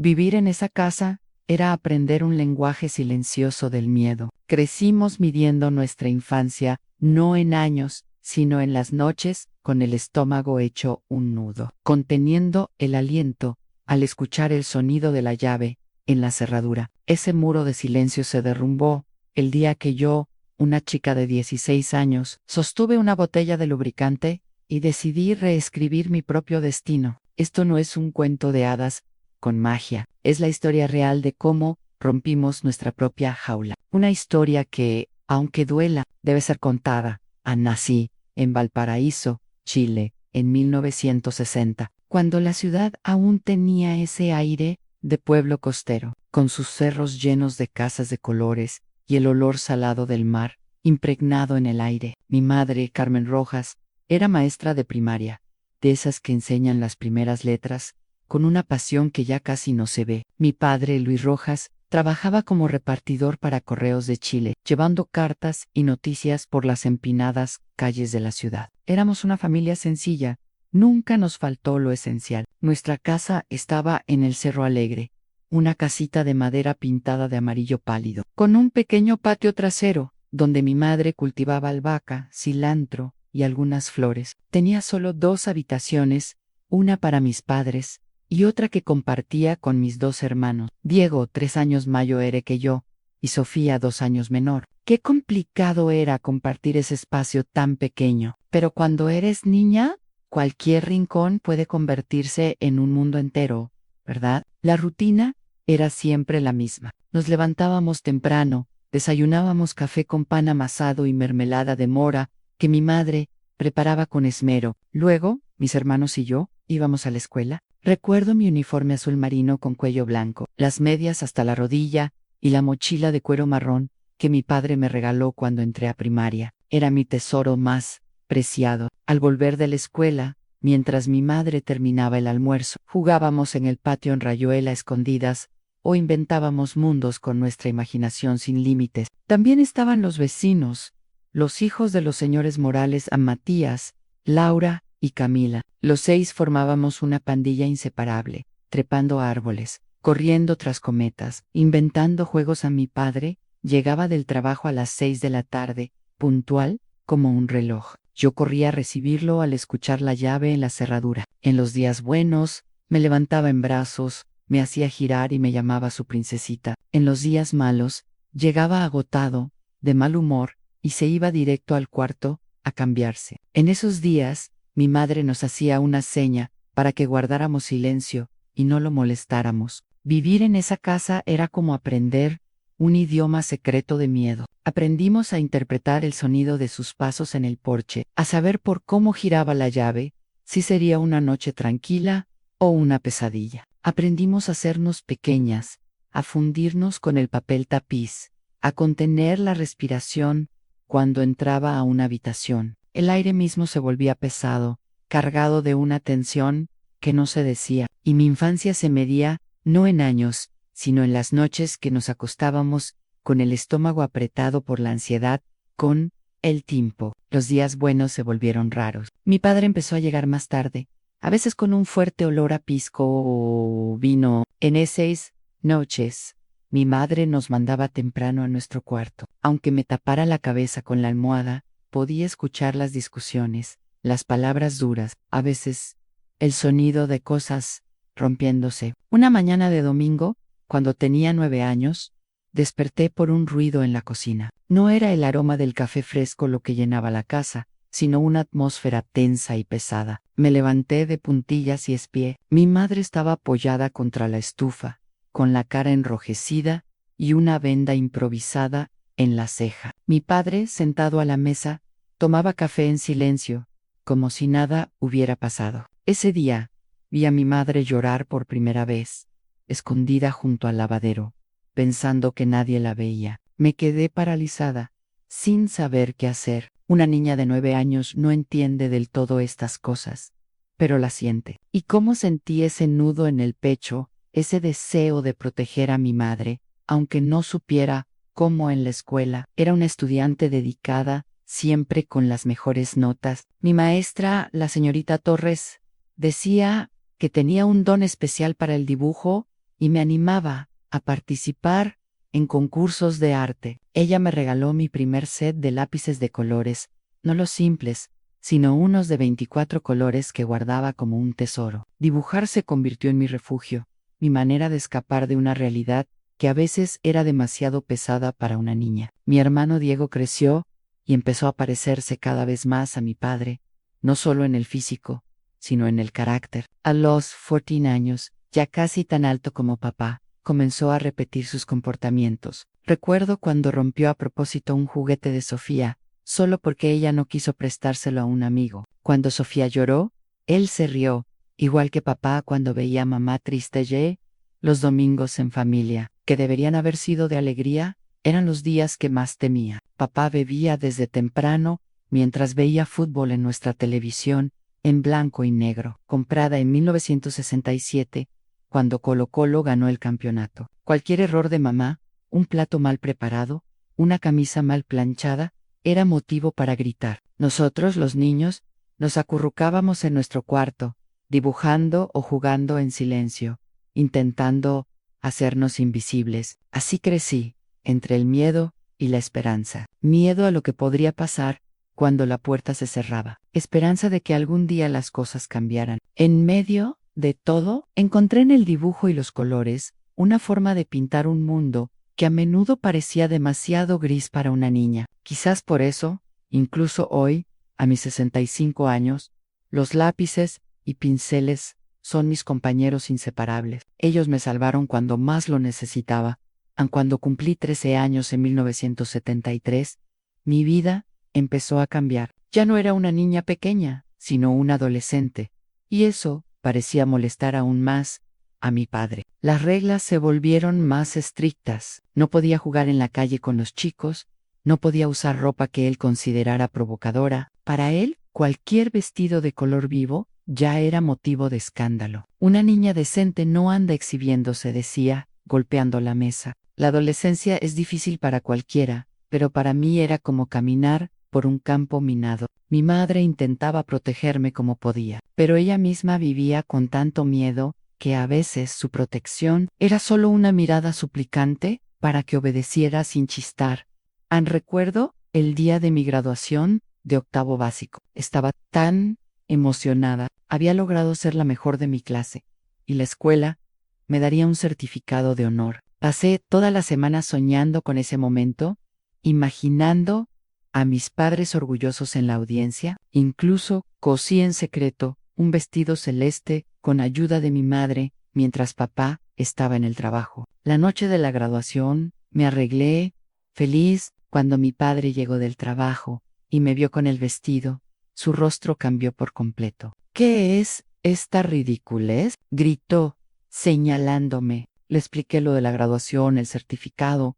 Vivir en esa casa era aprender un lenguaje silencioso del miedo. Crecimos midiendo nuestra infancia no en años, sino en las noches, con el estómago hecho un nudo, conteniendo el aliento al escuchar el sonido de la llave en la cerradura. Ese muro de silencio se derrumbó el día que yo, una chica de 16 años, sostuve una botella de lubricante y decidí reescribir mi propio destino. Esto no es un cuento de hadas con magia, es la historia real de cómo rompimos nuestra propia jaula. Una historia que, aunque duela, debe ser contada. Nací en Valparaíso, Chile, en 1960, cuando la ciudad aún tenía ese aire de pueblo costero, con sus cerros llenos de casas de colores y el olor salado del mar impregnado en el aire. Mi madre, Carmen Rojas, era maestra de primaria, de esas que enseñan las primeras letras, con una pasión que ya casi no se ve. Mi padre, Luis Rojas, trabajaba como repartidor para Correos de Chile, llevando cartas y noticias por las empinadas calles de la ciudad. Éramos una familia sencilla, nunca nos faltó lo esencial. Nuestra casa estaba en el Cerro Alegre, una casita de madera pintada de amarillo pálido, con un pequeño patio trasero, donde mi madre cultivaba albahaca, cilantro y algunas flores. Tenía solo 2 habitaciones, una para mis padres y otra que compartía con mis 2 hermanos. Diego, 3 años mayor que yo, y Sofía, 2 años menor. Qué complicado era compartir ese espacio tan pequeño. Pero cuando eres niña, cualquier rincón puede convertirse en un mundo entero, ¿verdad? La rutina era siempre la misma. Nos levantábamos temprano, desayunábamos café con pan amasado y mermelada de mora, que mi madre preparaba con esmero. Luego, mis hermanos y yo íbamos a la escuela. Recuerdo mi uniforme azul marino con cuello blanco, las medias hasta la rodilla y la mochila de cuero marrón que mi padre me regaló cuando entré a primaria. Era mi tesoro más preciado. Al volver de la escuela, mientras mi madre terminaba el almuerzo, jugábamos en el patio en Rayuela a escondidas o inventábamos mundos con nuestra imaginación sin límites. También estaban los vecinos, los hijos de los señores Morales, a Matías, Laura y Camila. Los 6 formábamos una pandilla inseparable, trepando árboles, corriendo tras cometas, inventando juegos. A mi padre llegaba del trabajo a las 6 de la tarde, puntual como un reloj. Yo corría a recibirlo al escuchar la llave en la cerradura. En los días buenos, me levantaba en brazos, me hacía girar y me llamaba su princesita. En los días malos, llegaba agotado, de mal humor, y se iba directo al cuarto a cambiarse. En esos días, mi madre nos hacía una seña para que guardáramos silencio y no lo molestáramos. Vivir en esa casa era como aprender un idioma secreto de miedo. Aprendimos a interpretar el sonido de sus pasos en el porche, a saber por cómo giraba la llave, si sería una noche tranquila o una pesadilla. Aprendimos a hacernos pequeñas, a fundirnos con el papel tapiz, a contener la respiración cuando entraba a una habitación. El aire mismo se volvía pesado, cargado de una tensión que no se decía, y mi infancia se medía no en años, sino en las noches que nos acostábamos con el estómago apretado por la ansiedad, con el tiempo. Los días buenos se volvieron raros. Mi padre empezó a llegar más tarde, a veces con un fuerte olor a pisco o vino. En esas noches, mi madre nos mandaba temprano a nuestro cuarto. Aunque me tapara la cabeza con la almohada, podía escuchar las discusiones, las palabras duras, a veces el sonido de cosas rompiéndose. Una mañana de domingo, cuando tenía 9 años, desperté por un ruido en la cocina. No era el aroma del café fresco lo que llenaba la casa, sino una atmósfera tensa y pesada. Me levanté de puntillas y espié. Mi madre estaba apoyada contra la estufa, con la cara enrojecida y una venda improvisada en la ceja. Mi padre, sentado a la mesa, tomaba café en silencio, como si nada hubiera pasado. Ese día, vi a mi madre llorar por primera vez, escondida junto al lavadero, pensando que nadie la veía. Me quedé paralizada, sin saber qué hacer. Una niña de 9 años no entiende del todo estas cosas, pero las siente. ¿Y cómo sentí ese nudo en el pecho, ese deseo de proteger a mi madre, aunque no supiera cómo? En la escuela era una estudiante dedicada, siempre con las mejores notas. Mi maestra, la señorita Torres, decía que tenía un don especial para el dibujo y me animaba a participar en concursos de arte. Ella me regaló mi primer set de lápices de colores, no los simples, sino unos de 24 colores que guardaba como un tesoro. Dibujar se convirtió en mi refugio, mi manera de escapar de una realidad que a veces era demasiado pesada para una niña. Mi hermano Diego creció y empezó a parecerse cada vez más a mi padre, no solo en el físico, sino en el carácter. A los 14 años, ya casi tan alto como papá, comenzó a repetir sus comportamientos. Recuerdo cuando rompió a propósito un juguete de Sofía, solo porque ella no quiso prestárselo a un amigo. Cuando Sofía lloró, él se rió, igual que papá cuando veía a mamá triste los domingos en familia, que deberían haber sido de alegría, eran los días que más temía. Papá bebía desde temprano, mientras veía fútbol en nuestra televisión, en blanco y negro, comprada en 1967, cuando Colo-Colo ganó el campeonato. Cualquier error de mamá, un plato mal preparado, una camisa mal planchada, era motivo para gritar. Nosotros, los niños, nos acurrucábamos en nuestro cuarto, dibujando o jugando en silencio, intentando hacernos invisibles. Así crecí, entre el miedo y la esperanza. Miedo a lo que podría pasar cuando la puerta se cerraba. Esperanza de que algún día las cosas cambiaran. En medio de todo, encontré en el dibujo y los colores una forma de pintar un mundo que a menudo parecía demasiado gris para una niña. Quizás por eso, incluso hoy, a mis 65 años, los lápices y pinceles son mis compañeros inseparables. Ellos me salvaron cuando más lo necesitaba. Aun cuando cumplí 13 años en 1973, mi vida empezó a cambiar. Ya no era una niña pequeña, sino una adolescente, y eso parecía molestar aún más a mi padre. Las reglas se volvieron más estrictas. No podía jugar en la calle con los chicos, no podía usar ropa que él considerara provocadora. Para él, cualquier vestido de color vivo ya era motivo de escándalo. Una niña decente no anda exhibiéndose, decía, golpeando la mesa. La adolescencia es difícil para cualquiera, pero para mí era como caminar por un campo minado. Mi madre intentaba protegerme como podía, pero ella misma vivía con tanto miedo que a veces su protección era solo una mirada suplicante para que obedeciera sin chistar. Recuerdo el día de mi graduación de octavo básico. Estaba tan emocionada. Había logrado ser la mejor de mi clase, y la escuela me daría un certificado de honor. Pasé toda la semana soñando con ese momento, imaginando a mis padres orgullosos en la audiencia. Incluso cosí en secreto un vestido celeste con ayuda de mi madre mientras papá estaba en el trabajo. La noche de la graduación me arreglé, feliz, cuando mi padre llegó del trabajo y me vio con el vestido. Su rostro cambió por completo. ¿Qué es esta ridiculez?, gritó, señalándome. Le expliqué lo de la graduación, el certificado.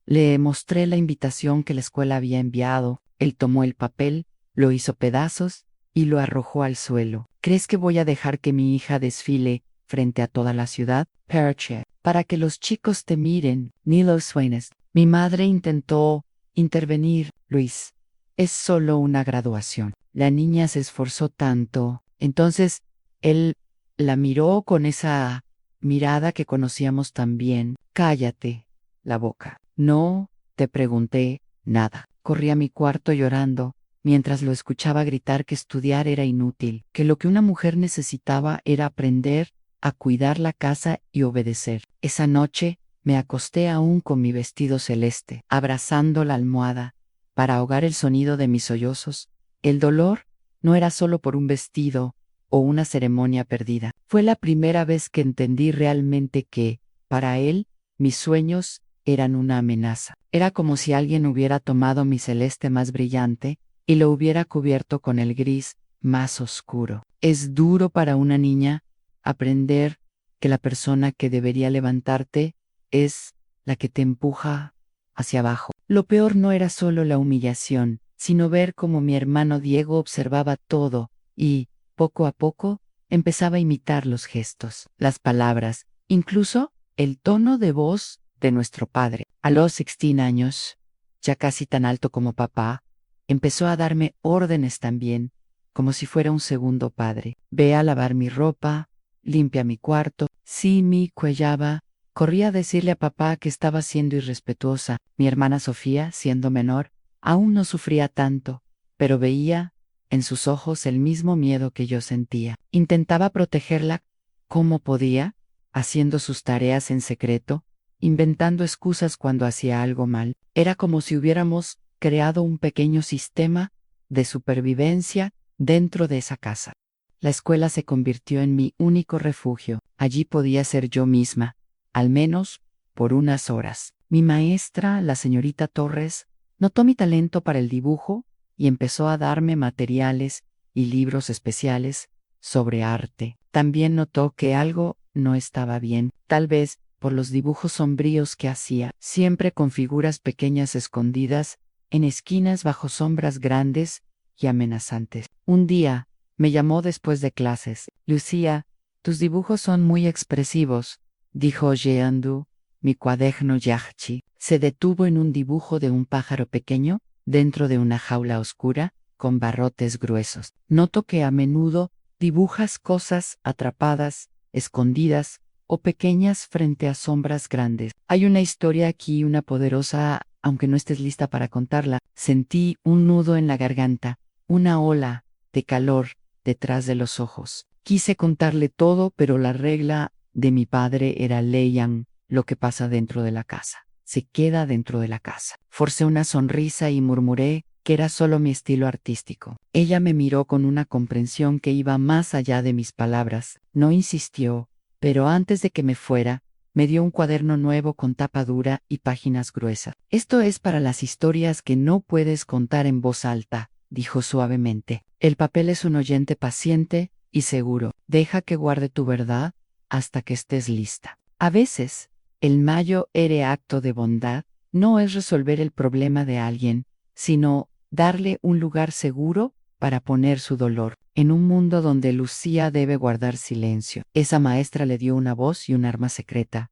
Le mostré la invitación que la escuela había enviado. Él tomó el papel, lo hizo pedazos y lo arrojó al suelo. ¿Crees que voy a dejar que mi hija desfile frente a toda la ciudad? Perche, para que los chicos te miren, ni los sueñes. Mi madre intentó intervenir. Luis, es solo una graduación. La niña se esforzó tanto. Entonces, él la miró con esa mirada que conocíamos tan bien. Cállate la boca. No, te pregunté nada. Corrí a mi cuarto llorando, mientras lo escuchaba gritar que estudiar era inútil, que lo que una mujer necesitaba era aprender a cuidar la casa y obedecer. Esa noche me acosté aún con mi vestido celeste, abrazando la almohada, para ahogar el sonido de mis sollozos. El dolor no era solo por un vestido o una ceremonia perdida. Fue la primera vez que entendí realmente que, para él, mis sueños eran una amenaza. Era como si alguien hubiera tomado mi celeste más brillante y lo hubiera cubierto con el gris más oscuro. Es duro para una niña aprender que la persona que debería levantarte es la que te empuja hacia abajo. Lo peor no era solo la humillación, sino ver cómo mi hermano Diego observaba todo y, poco a poco, empezaba a imitar los gestos, las palabras, incluso el tono de voz de nuestro padre. A los 16 años, ya casi tan alto como papá, empezó a darme órdenes también, como si fuera un segundo padre. Ve a lavar mi ropa, limpia mi cuarto. Si me cuellaba, Corrí a decirle a papá que estaba siendo irrespetuosa. Mi hermana Sofía, siendo menor, aún no sufría tanto, pero veía en sus ojos el mismo miedo que yo sentía. Intentaba protegerla como podía, haciendo sus tareas en secreto, inventando excusas cuando hacía algo mal. Era como si hubiéramos creado un pequeño sistema de supervivencia dentro de esa casa. La escuela se convirtió en mi único refugio. Allí podía ser yo misma, al menos por unas horas. Mi maestra, la señorita Torres, notó mi talento para el dibujo y empezó a darme materiales y libros especiales sobre arte. También notó que algo no estaba bien, tal vez por los dibujos sombríos que hacía, siempre con figuras pequeñas escondidas en esquinas bajo sombras grandes y amenazantes. Un día me llamó después de clases. Lucía, tus dibujos son muy expresivos, dijo hojeando mi cuaderno Yahchi. Se detuvo en un dibujo de un pájaro pequeño dentro de una jaula oscura con barrotes gruesos. Noto que a menudo dibujas cosas atrapadas, escondidas o pequeñas frente a sombras grandes. Hay una historia aquí, una poderosa, aunque no estés lista para contarla. Sentí un nudo en la garganta, una ola de calor detrás de los ojos. Quise contarle todo, pero la regla de mi padre era lean lo que pasa dentro de la casa. Se queda dentro de la casa. Forcé una sonrisa y murmuré que era solo mi estilo artístico. Ella me miró con una comprensión que iba más allá de mis palabras. No insistió, pero antes de que me fuera, me dio un cuaderno nuevo con tapa dura y páginas gruesas. Esto es para las historias que no puedes contar en voz alta, dijo suavemente. El papel es un oyente paciente y seguro. Deja que guarde tu verdad hasta que estés lista. A veces, el mayor acto de bondad no es resolver el problema de alguien, sino darle un lugar seguro para poner su dolor. En un mundo donde Lucía debe guardar silencio, esa maestra le dio una voz y un arma secreta.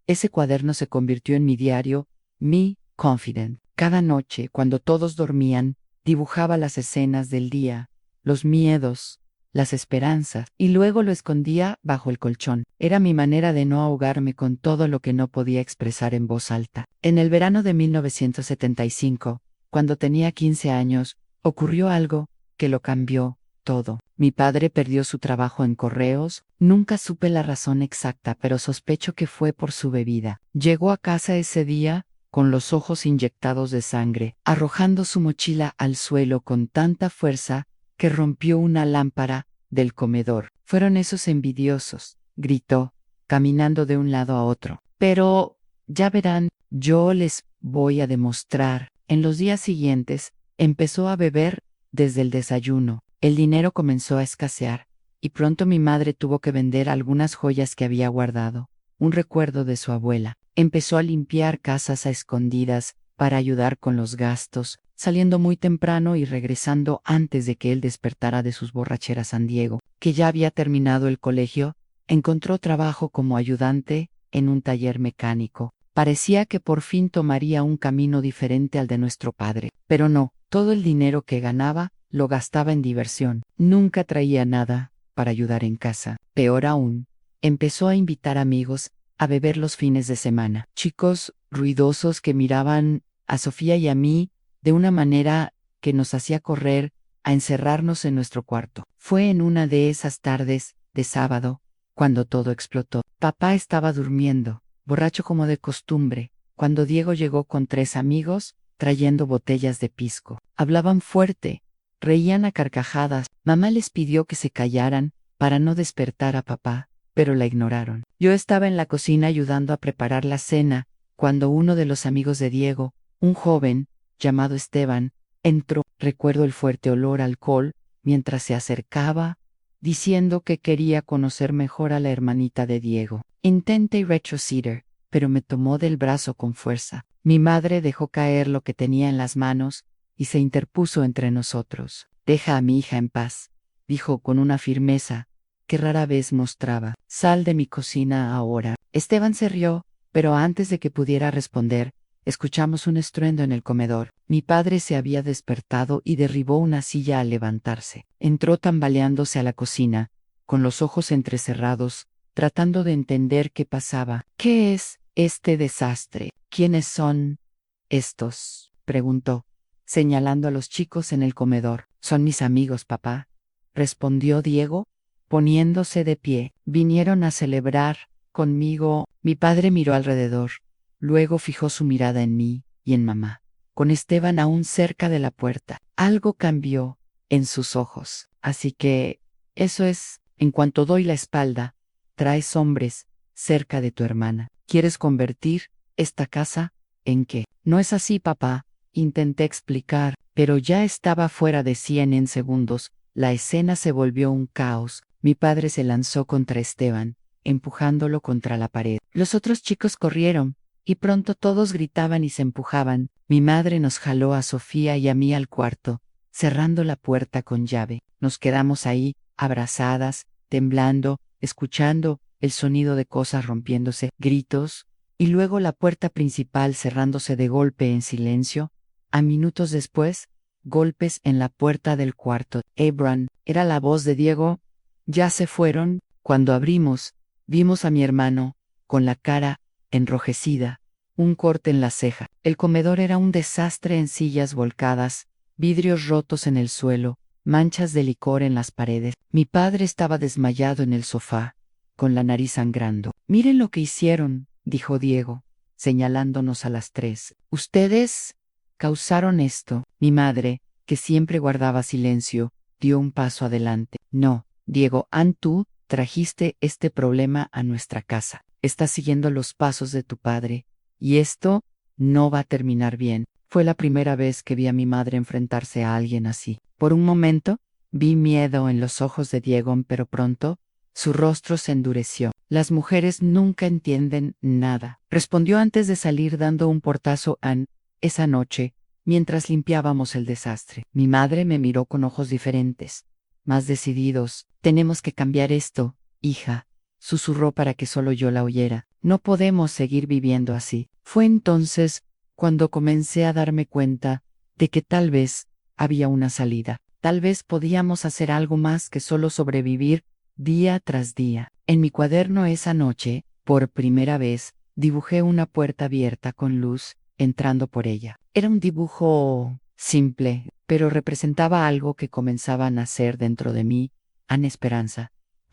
Ese cuaderno se convirtió en mi diario, mi confidant. Cada noche, cuando todos dormían, dibujaba las escenas del día, los miedos, las esperanzas, y luego lo escondía bajo el colchón. Era mi manera de no ahogarme con todo lo que no podía expresar en voz alta. En el verano de 1975, cuando tenía 15 años, ocurrió algo que lo cambió todo. Mi padre perdió su trabajo en correos, nunca supe la razón exacta, pero sospecho que fue por su bebida. Llegó a casa ese día con los ojos inyectados de sangre, arrojando su mochila al suelo con tanta fuerza que rompió una lámpara del comedor. Fueron esos envidiosos, gritó, caminando de un lado a otro. Pero, ya verán, yo les voy a demostrar. En los días siguientes, empezó a beber desde el desayuno. El dinero comenzó a escasear, y pronto mi madre tuvo que vender algunas joyas que había guardado, un recuerdo de su abuela. Empezó a limpiar casas a escondidas para ayudar con los gastos, saliendo muy temprano y regresando antes de que él despertara de sus borracheras. San Diego, que ya había terminado el colegio, encontró trabajo como ayudante en un taller mecánico. Parecía que por fin tomaría un camino diferente al de nuestro padre, pero no, todo el dinero que ganaba lo gastaba en diversión. Nunca traía nada para ayudar en casa. Peor aún, empezó a invitar amigos a beber los fines de semana. Chicos ruidosos que miraban a Sofía y a mí de una manera que nos hacía correr a encerrarnos en nuestro cuarto. Fue en una de esas tardes de sábado cuando todo explotó. Papá estaba durmiendo, borracho como de costumbre, cuando Diego llegó con 3 amigos trayendo botellas de pisco. Hablaban fuerte, reían a carcajadas. Mamá les pidió que se callaran para no despertar a papá, pero la ignoraron. Yo estaba en la cocina ayudando a preparar la cena, cuando uno de los amigos de Diego, un joven, llamado Esteban, entró. Recuerdo el fuerte olor a alcohol mientras se acercaba, diciendo que quería conocer mejor a la hermanita de Diego. Intenté retroceder, pero me tomó del brazo con fuerza. Mi madre dejó caer lo que tenía en las manos y se interpuso entre nosotros. Deja a mi hija en paz, dijo con una firmeza que rara vez mostraba. Sal de mi cocina ahora. Esteban se rió, pero antes de que pudiera responder, escuchamos un estruendo en el comedor. Mi padre se había despertado y derribó una silla al levantarse. Entró tambaleándose a la cocina, con los ojos entrecerrados tratando de entender qué pasaba. ¿Qué es este desastre? ¿Quiénes son estos?, preguntó, señalando a los chicos en el comedor. Son mis amigos, papá, respondió Diego, poniéndose de pie. Vinieron a celebrar conmigo. Mi padre miró alrededor, luego fijó su mirada en mí y en mamá, con Esteban aún cerca de la puerta. Algo cambió en sus ojos. Así que, eso es, en cuanto doy la espalda, traes hombres cerca de tu hermana. ¿Quieres convertir esta casa en qué? No es así, papá, intenté explicar, pero ya estaba fuera de sí en segundos. La escena se volvió un caos. Mi padre se lanzó contra Esteban, empujándolo contra la pared. Los otros chicos corrieron, y pronto todos gritaban y se empujaban. Mi madre nos jaló a Sofía y a mí al cuarto, cerrando la puerta con llave. Nos quedamos ahí, abrazadas, temblando, escuchando el sonido de cosas rompiéndose, gritos, y luego la puerta principal cerrándose de golpe en silencio. A minutos después, golpes en la puerta del cuarto. Abraham, era la voz de Diego. Ya se fueron. Cuando abrimos, vimos a mi hermano, con la cara enrojecida, un corte en la ceja. El comedor era un desastre, en sillas volcadas, vidrios rotos en el suelo, manchas de licor en las paredes. Mi padre estaba desmayado en el sofá, con la nariz sangrando. Miren lo que hicieron, dijo Diego, señalándonos a las tres. Ustedes causaron esto. Mi madre, que siempre guardaba silencio, dio un paso adelante. No, Diego, tú trajiste este problema a nuestra casa. Estás siguiendo los pasos de tu padre, y esto no va a terminar bien. Fue la primera vez que vi a mi madre enfrentarse a alguien así. Por un momento, vi miedo en los ojos de Diego, pero pronto, su rostro se endureció. Las mujeres nunca entienden nada, respondió antes de salir dando un portazo a Ann. Esa noche, mientras limpiábamos el desastre, mi madre me miró con ojos diferentes, más decididos. Tenemos que cambiar esto, hija, susurró para que solo yo la oyera. No podemos seguir viviendo así. Fue entonces cuando comencé a darme cuenta de que tal vez había una salida. Tal vez podíamos hacer algo más que solo sobrevivir día tras día. En mi cuaderno esa noche, por primera vez, dibujé una puerta abierta con luz entrando por ella. Era un dibujo simple, pero representaba algo que comenzaba a nacer dentro de mí, esperanza.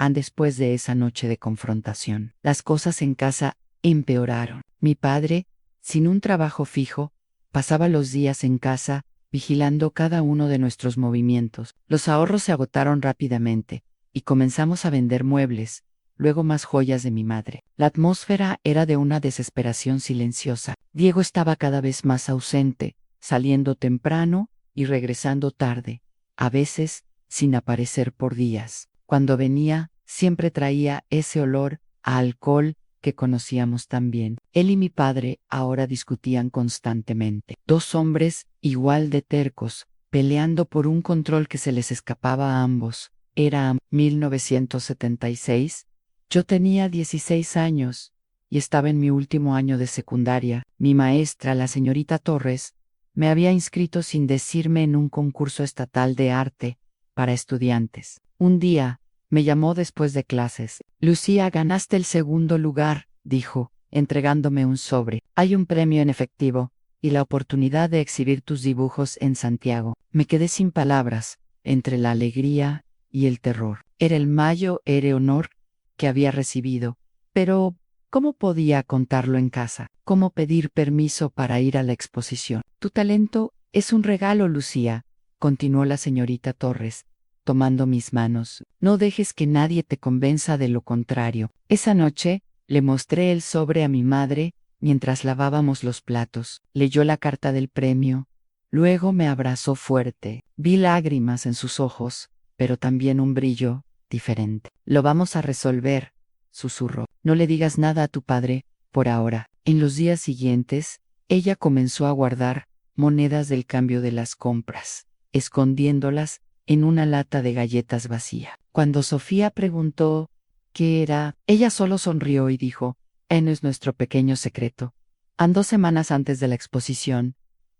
Después de esa noche de confrontación, las cosas en casa empeoraron. Mi padre, sin un trabajo fijo, pasaba los días en casa, vigilando cada uno de nuestros movimientos. Los ahorros se agotaron rápidamente, y comenzamos a vender muebles, luego más joyas de mi madre. La atmósfera era de una desesperación silenciosa. Diego estaba cada vez más ausente, saliendo temprano y regresando tarde, a veces sin aparecer por días. Cuando venía, siempre traía ese olor a alcohol que conocíamos tan bien. Él y mi padre ahora discutían constantemente. Dos hombres igual de tercos, peleando por un control que se les escapaba a ambos. Era 1976. Yo tenía 16 años y estaba en mi último año de secundaria. Mi maestra, la señorita Torres, me había inscrito sin decirme en un concurso estatal de arte para estudiantes. Un día, me llamó después de clases. Lucía, ganaste el segundo lugar, dijo, entregándome un sobre. Hay un premio en efectivo y la oportunidad de exhibir tus dibujos en Santiago. Me quedé sin palabras, entre la alegría y el terror. Era el mayor honor que había recibido, pero ¿cómo podía contarlo en casa? ¿Cómo pedir permiso para ir a la exposición? Tu talento es un regalo, Lucía, continuó la señorita Torres, tomando mis manos. No dejes que nadie te convenza de lo contrario. Esa noche, le mostré el sobre a mi madre, mientras lavábamos los platos. Leyó la carta del premio. Luego me abrazó fuerte. Vi lágrimas en sus ojos, pero también un brillo diferente. Lo vamos a resolver, susurró. No le digas nada a tu padre, por ahora. En los días siguientes, ella comenzó a guardar monedas del cambio de las compras, escondiéndolas en una lata de galletas vacía. Cuando Sofía preguntó qué era, ella solo sonrió y dijo, es nuestro pequeño secreto. 2 semanas antes de la exposición,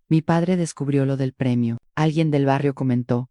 mi padre descubrió lo del premio. Alguien del barrio comentó,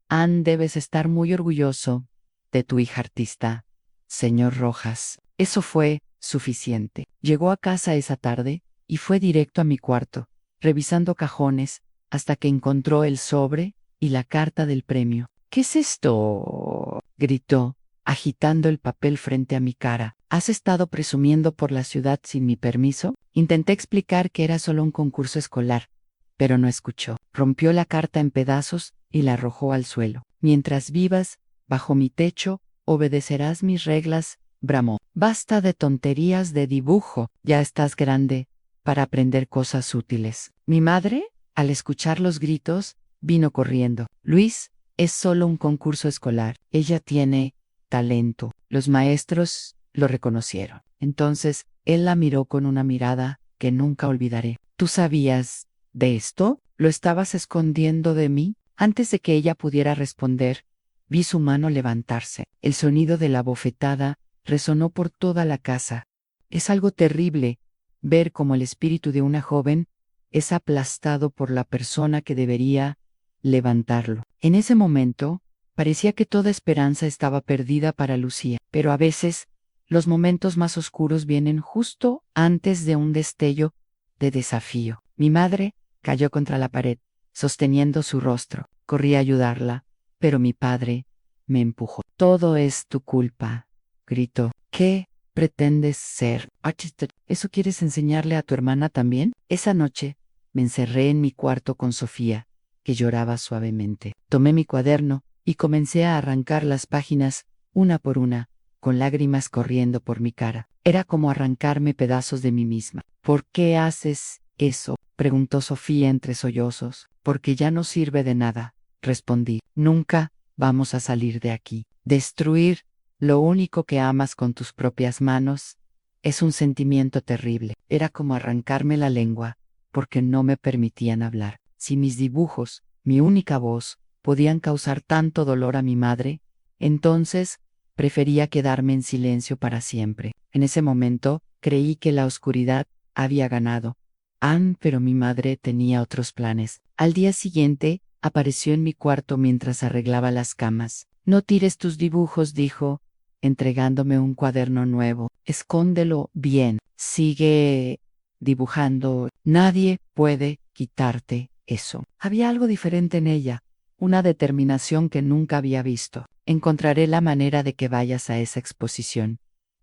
debes estar muy orgulloso de tu hija artista. señor Rojas. Eso fue suficiente. Llegó a casa esa tarde y fue directo a mi cuarto, revisando cajones, hasta que encontró el sobre y la carta del premio. ¿Qué es esto? Gritó, agitando el papel frente a mi cara. ¿Has estado presumiendo por la ciudad sin mi permiso? Intenté explicar que era solo un concurso escolar, pero no escuchó. Rompió la carta en pedazos y la arrojó al suelo. Mientras vivas, bajo mi techo, obedecerás mis reglas, bramó. Basta de tonterías de dibujo, ya estás grande para aprender cosas útiles. Mi madre, al escuchar los gritos, vino corriendo. Luis, es solo un concurso escolar. Ella tiene talento. Los maestros lo reconocieron. Entonces, él la miró con una mirada que nunca olvidaré. ¿Tú sabías de esto? ¿Lo estabas escondiendo de mí? Antes de que ella pudiera responder, vi su mano levantarse. El sonido de la bofetada resonó por toda la casa. Es algo terrible ver cómo el espíritu de una joven es aplastado por la persona que debería levantarlo. En ese momento, parecía que toda esperanza estaba perdida para Lucía, pero a veces los momentos más oscuros vienen justo antes de un destello de desafío. Mi madre cayó contra la pared, sosteniendo su rostro. Corrí a ayudarla, pero mi padre me empujó. Todo es tu culpa, gritó. ¿Qué pretendes ser? ¿Eso quieres enseñarle a tu hermana también? Esa noche me encerré en mi cuarto con Sofía, que lloraba suavemente. Tomé mi cuaderno y comencé a arrancar las páginas una por una, con lágrimas corriendo por mi cara. Era como arrancarme pedazos de mí misma. ¿Por qué haces eso? Preguntó Sofía entre sollozos. Porque ya no sirve de nada, respondí. Nunca vamos a salir de aquí. Destruir lo único que amas con tus propias manos es un sentimiento terrible. Era como arrancarme la lengua, porque no me permitían hablar. Si mis dibujos, mi única voz, podían causar tanto dolor a mi madre, entonces prefería quedarme en silencio para siempre. En ese momento creí que la oscuridad había ganado. Pero mi madre tenía otros planes. Al día siguiente, apareció en mi cuarto mientras arreglaba las camas. No tires tus dibujos, dijo, entregándome un cuaderno nuevo. Escóndelo bien. Sigue dibujando. Nadie puede quitarte eso. Había algo diferente en ella, una determinación que nunca había visto. Encontraré la manera de que vayas a esa exposición.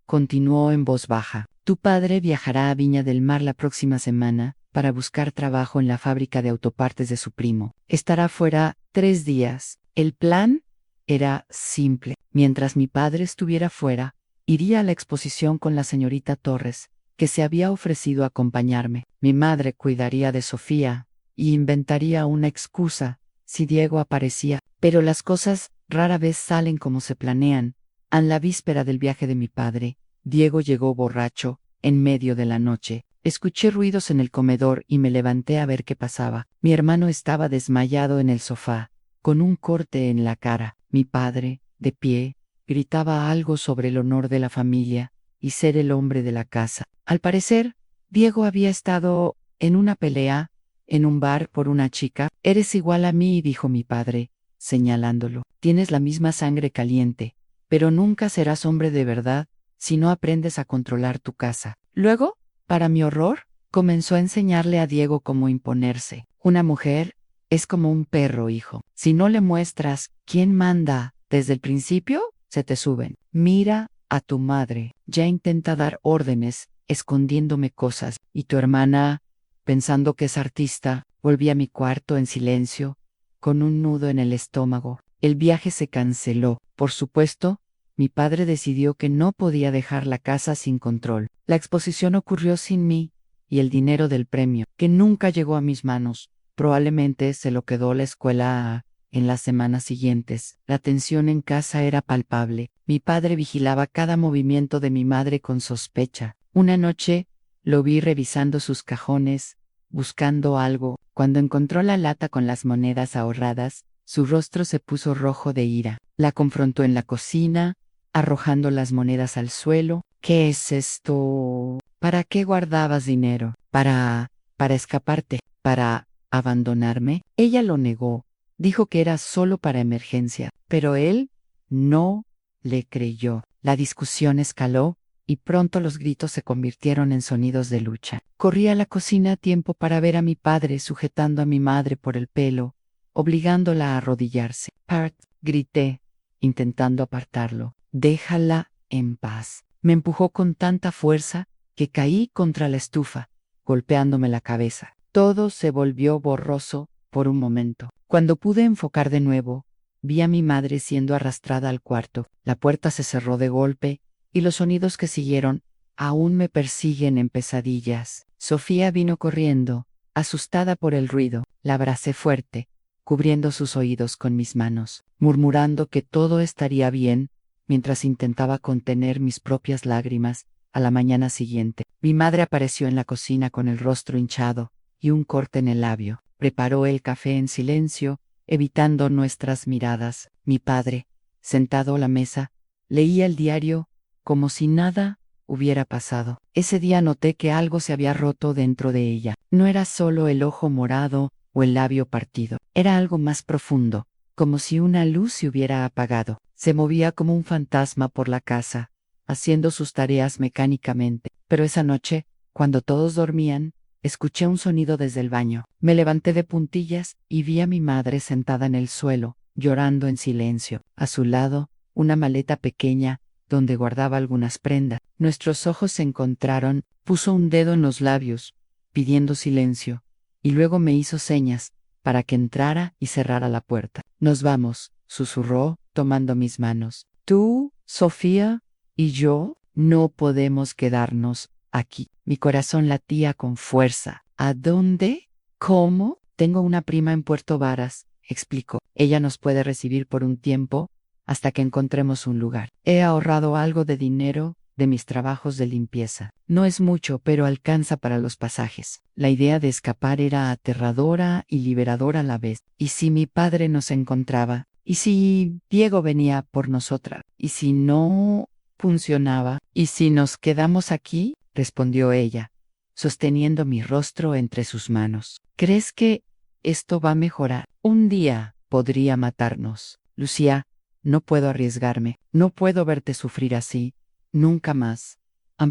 Continuó en voz baja. Tu padre viajará a Viña del Mar la próxima semana para buscar trabajo en la fábrica de autopartes de su primo. Estará fuera 3 días. El plan era simple. Mientras mi padre estuviera fuera, iría a la exposición con la señorita Torres, que se había ofrecido a acompañarme. Mi madre cuidaría de Sofía y inventaría una excusa si Diego aparecía. Pero las cosas rara vez salen como se planean. A la víspera del viaje de mi padre, Diego llegó borracho, en medio de la noche. Escuché ruidos en el comedor y me levanté a ver qué pasaba. Mi hermano estaba desmayado en el sofá, con un corte en la cara. Mi padre, de pie, gritaba algo sobre el honor de la familia y ser el hombre de la casa. Al parecer, Diego había estado en una pelea, en un bar por una chica. Eres igual a mí, dijo mi padre, señalándolo. Tienes la misma sangre caliente, pero nunca serás hombre de verdad si no aprendes a controlar tu casa. Luego, para mi horror, comenzó a enseñarle a Diego cómo imponerse. Una mujer es como un perro, hijo. Si no le muestras quién manda desde el principio, se te suben. Mira a tu madre. Ya intenta dar órdenes, escondiéndome cosas. Y tu hermana, pensando que es artista, volví a mi cuarto en silencio, con un nudo en el estómago. El viaje se canceló. Por supuesto, mi padre decidió que no podía dejar la casa sin control. La exposición ocurrió sin mí, y el dinero del premio, que nunca llegó a mis manos, probablemente se lo quedó la escuela en las semanas siguientes. La tensión en casa era palpable. Mi padre vigilaba cada movimiento de mi madre con sospecha. Una noche, lo vi revisando sus cajones, buscando algo. Cuando encontró la lata con las monedas ahorradas, su rostro se puso rojo de ira. La confrontó en la cocina, arrojando las monedas al suelo. ¿Qué es esto? ¿Para qué guardabas dinero? Para escaparte, para abandonarme. Ella lo negó. Dijo que era solo para emergencia, pero él no le creyó. La discusión escaló, y pronto los gritos se convirtieron en sonidos de lucha. Corrí a la cocina a tiempo para ver a mi padre sujetando a mi madre por el pelo, obligándola a arrodillarse. «Part», grité, intentando apartarlo. «Déjala en paz». Me empujó con tanta fuerza que caí contra la estufa, golpeándome la cabeza. Todo se volvió borroso por un momento. Cuando pude enfocar de nuevo, vi a mi madre siendo arrastrada al cuarto. La puerta se cerró de golpe y los sonidos que siguieron aún me persiguen en pesadillas. Sofía vino corriendo, asustada por el ruido. La abracé fuerte, cubriendo sus oídos con mis manos, murmurando que todo estaría bien, mientras intentaba contener mis propias lágrimas. A la mañana siguiente, mi madre apareció en la cocina con el rostro hinchado y un corte en el labio. Preparó el café en silencio, evitando nuestras miradas. Mi padre, sentado a la mesa, leía el diario como si nada hubiera pasado. Ese día noté que algo se había roto dentro de ella. No era solo el ojo morado o el labio partido, era algo más profundo, como si una luz se hubiera apagado. Se movía como un fantasma por la casa, haciendo sus tareas mecánicamente. Pero esa noche, cuando todos dormían, escuché un sonido desde el baño. Me levanté de puntillas y vi a mi madre sentada en el suelo, llorando en silencio. A su lado, una maleta pequeña donde guardaba algunas prendas. Nuestros ojos se encontraron, puso un dedo en los labios, pidiendo silencio, y luego me hizo señas para que entrara y cerrara la puerta. «Nos vamos», susurró, tomando mis manos. «Tú, Sofía, y yo no podemos quedarnos aquí». Mi corazón latía con fuerza. «¿A dónde? ¿Cómo?» «Tengo una prima en Puerto Varas», explicó. «Ella nos puede recibir por un tiempo hasta que encontremos un lugar. He ahorrado algo de dinero de mis trabajos de limpieza. No es mucho, pero alcanza para los pasajes». La idea de escapar era aterradora y liberadora a la vez. ¿Y si mi padre nos encontraba? ¿Y si Diego venía por nosotras? ¿Y si no funcionaba? ¿Y si nos quedamos aquí?, respondió ella, sosteniendo mi rostro entre sus manos. «¿Crees que esto va a mejorar? Un día podría matarnos. Lucía, no puedo arriesgarme, no puedo verte sufrir así, nunca más».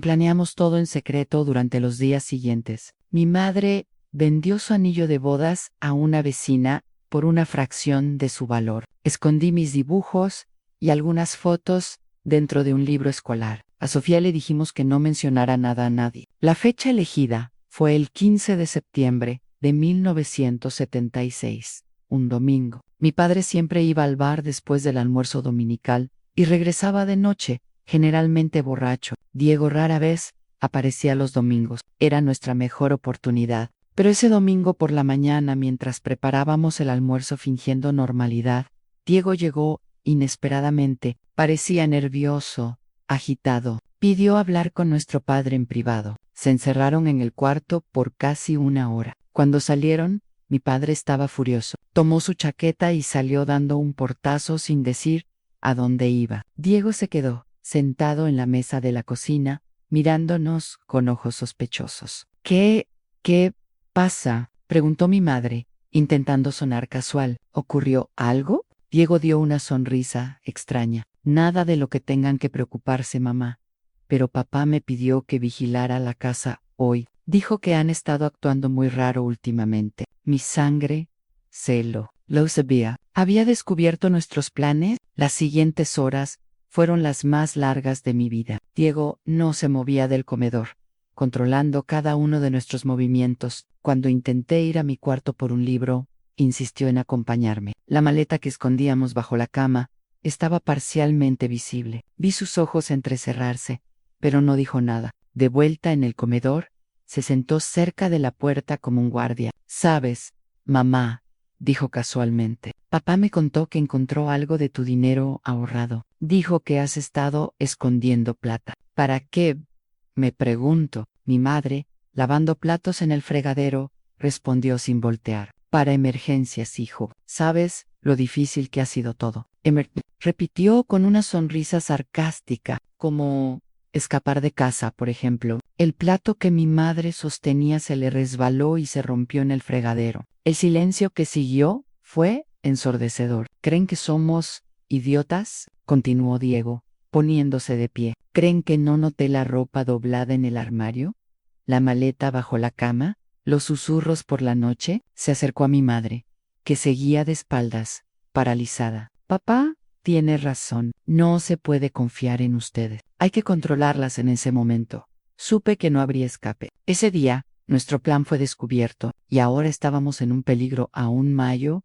Planeamos todo en secreto durante los días siguientes. Mi madre vendió su anillo de bodas a una vecina por una fracción de su valor. Escondí mis dibujos y algunas fotos dentro de un libro escolar. A Sofía le dijimos que no mencionara nada a nadie. La fecha elegida fue el 15 de septiembre de 1976, un domingo. Mi padre siempre iba al bar después del almuerzo dominical y regresaba de noche, generalmente borracho. Diego rara vez aparecía los domingos. Era nuestra mejor oportunidad. Pero ese domingo por la mañana, mientras preparábamos el almuerzo fingiendo normalidad, Diego llegó inesperadamente. Parecía nervioso, agitado. Pidió hablar con nuestro padre en privado. Se encerraron en el cuarto por casi una hora. Cuando salieron, mi padre estaba furioso. Tomó su chaqueta y salió dando un portazo sin decir a dónde iba. Diego se quedó sentado en la mesa de la cocina, mirándonos con ojos sospechosos. ¿Qué pasa?, preguntó mi madre, intentando sonar casual. ¿Ocurrió algo? Diego dio una sonrisa extraña. «Nada de lo que tengan que preocuparse, mamá. Pero papá me pidió que vigilara la casa hoy. Dijo que han estado actuando muy raro últimamente». Mi sangre se heló. Lo sabía. Había descubierto nuestros planes. Las siguientes horas fueron las más largas de mi vida. Diego no se movía del comedor, controlando cada uno de nuestros movimientos. Cuando intenté ir a mi cuarto por un libro, insistió en acompañarme. La maleta que escondíamos bajo la cama estaba parcialmente visible. Vi sus ojos entrecerrarse, pero no dijo nada. De vuelta en el comedor, se sentó cerca de la puerta como un guardia. «¿Sabes, mamá?», dijo casualmente. «Papá me contó que encontró algo de tu dinero ahorrado. Dijo que has estado escondiendo plata». «¿Para qué?», me pregunto. Mi madre, lavando platos en el fregadero, respondió sin voltear. «Para emergencias, hijo. ¿Sabes lo difícil que ha sido todo?». Repitió con una sonrisa sarcástica, como escapar de casa, por ejemplo. El plato que mi madre sostenía se le resbaló y se rompió en el fregadero. El silencio que siguió fue ensordecedor. «¿Creen que somos idiotas?», continuó Diego, poniéndose de pie. ¿Creen que no noté la ropa doblada en el armario? ¿La maleta bajo la cama? ¿Los susurros por la noche? Se acercó a mi madre, que seguía de espaldas, paralizada. Papá tiene razón, no se puede confiar en ustedes. Hay que controlarlas en ese momento. Supe que no habría escape. Ese día, nuestro plan fue descubierto, y ahora estábamos en un peligro aún mayor.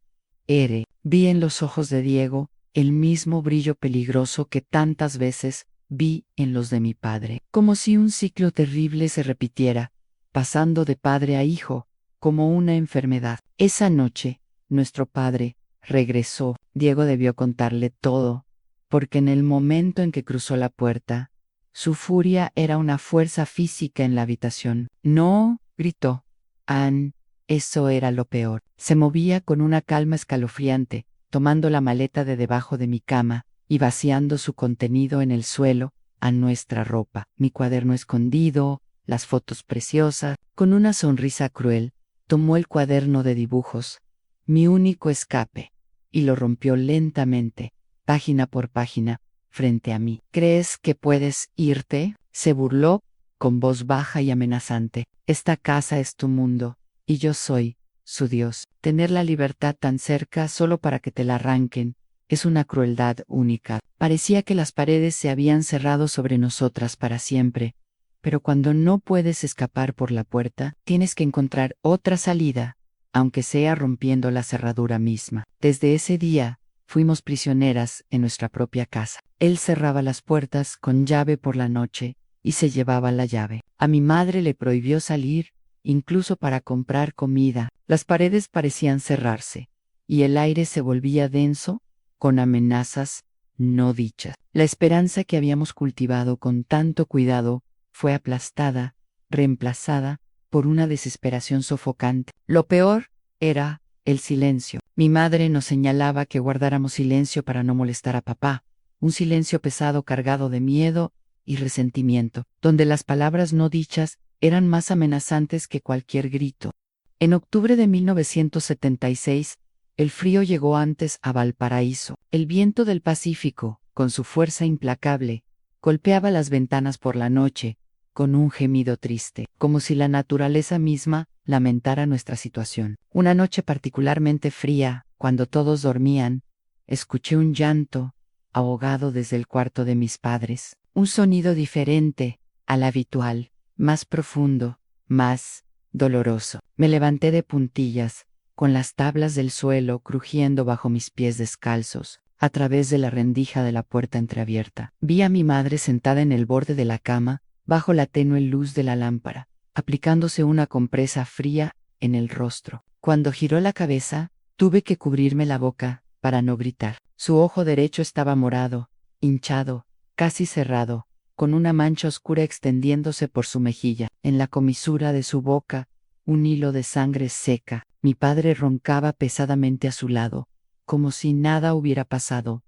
Vi en los ojos de Diego el mismo brillo peligroso que tantas veces vi en los de mi padre, como si un ciclo terrible se repitiera, pasando de padre a hijo, como una enfermedad. Esa noche, nuestro padre regresó. Diego debió contarle todo, porque en el momento en que cruzó la puerta, su furia era una fuerza física en la habitación. No, gritó. Ann, eso era lo peor. Se movía con una calma escalofriante, tomando la maleta de debajo de mi cama y vaciando su contenido en el suelo, a nuestra ropa, mi cuaderno escondido, las fotos preciosas. Con una sonrisa cruel, tomó el cuaderno de dibujos, mi único escape, y lo rompió lentamente, página por página, frente a mí. ¿Crees que puedes irte?, se burló, con voz baja y amenazante. Esta casa es tu mundo, y yo soy su Dios. Tener la libertad tan cerca solo para que te la arranquen es una crueldad única. Parecía que las paredes se habían cerrado sobre nosotras para siempre, pero cuando no puedes escapar por la puerta, tienes que encontrar otra salida, aunque sea rompiendo la cerradura misma. Desde ese día, fuimos prisioneras en nuestra propia casa. Él cerraba las puertas con llave por la noche y se llevaba la llave. A mi madre le prohibió salir, incluso para comprar comida. Las paredes parecían cerrarse, y el aire se volvía denso, con amenazas no dichas. La esperanza que habíamos cultivado con tanto cuidado fue aplastada, reemplazada por una desesperación sofocante. Lo peor era el silencio. Mi madre nos señalaba que guardáramos silencio para no molestar a papá, un silencio pesado cargado de miedo y resentimiento, donde las palabras no dichas eran más amenazantes que cualquier grito. En octubre de 1976, el frío llegó antes a Valparaíso. El viento del Pacífico, con su fuerza implacable, golpeaba las ventanas por la noche, con un gemido triste, como si la naturaleza misma lamentara nuestra situación. Una noche particularmente fría, cuando todos dormían, escuché un llanto, ahogado desde el cuarto de mis padres. Un sonido diferente al habitual, más profundo, más doloroso. Me levanté de puntillas, con las tablas del suelo crujiendo bajo mis pies descalzos, a través de la rendija de la puerta entreabierta. Vi a mi madre sentada en el borde de la cama, bajo la tenue luz de la lámpara, aplicándose una compresa fría en el rostro. Cuando giró la cabeza, tuve que cubrirme la boca para no gritar. Su ojo derecho estaba morado, hinchado, casi cerrado, con una mancha oscura extendiéndose por su mejilla. En la comisura de su boca, un hilo de sangre seca. Mi padre roncaba pesadamente a su lado, como si nada hubiera pasado.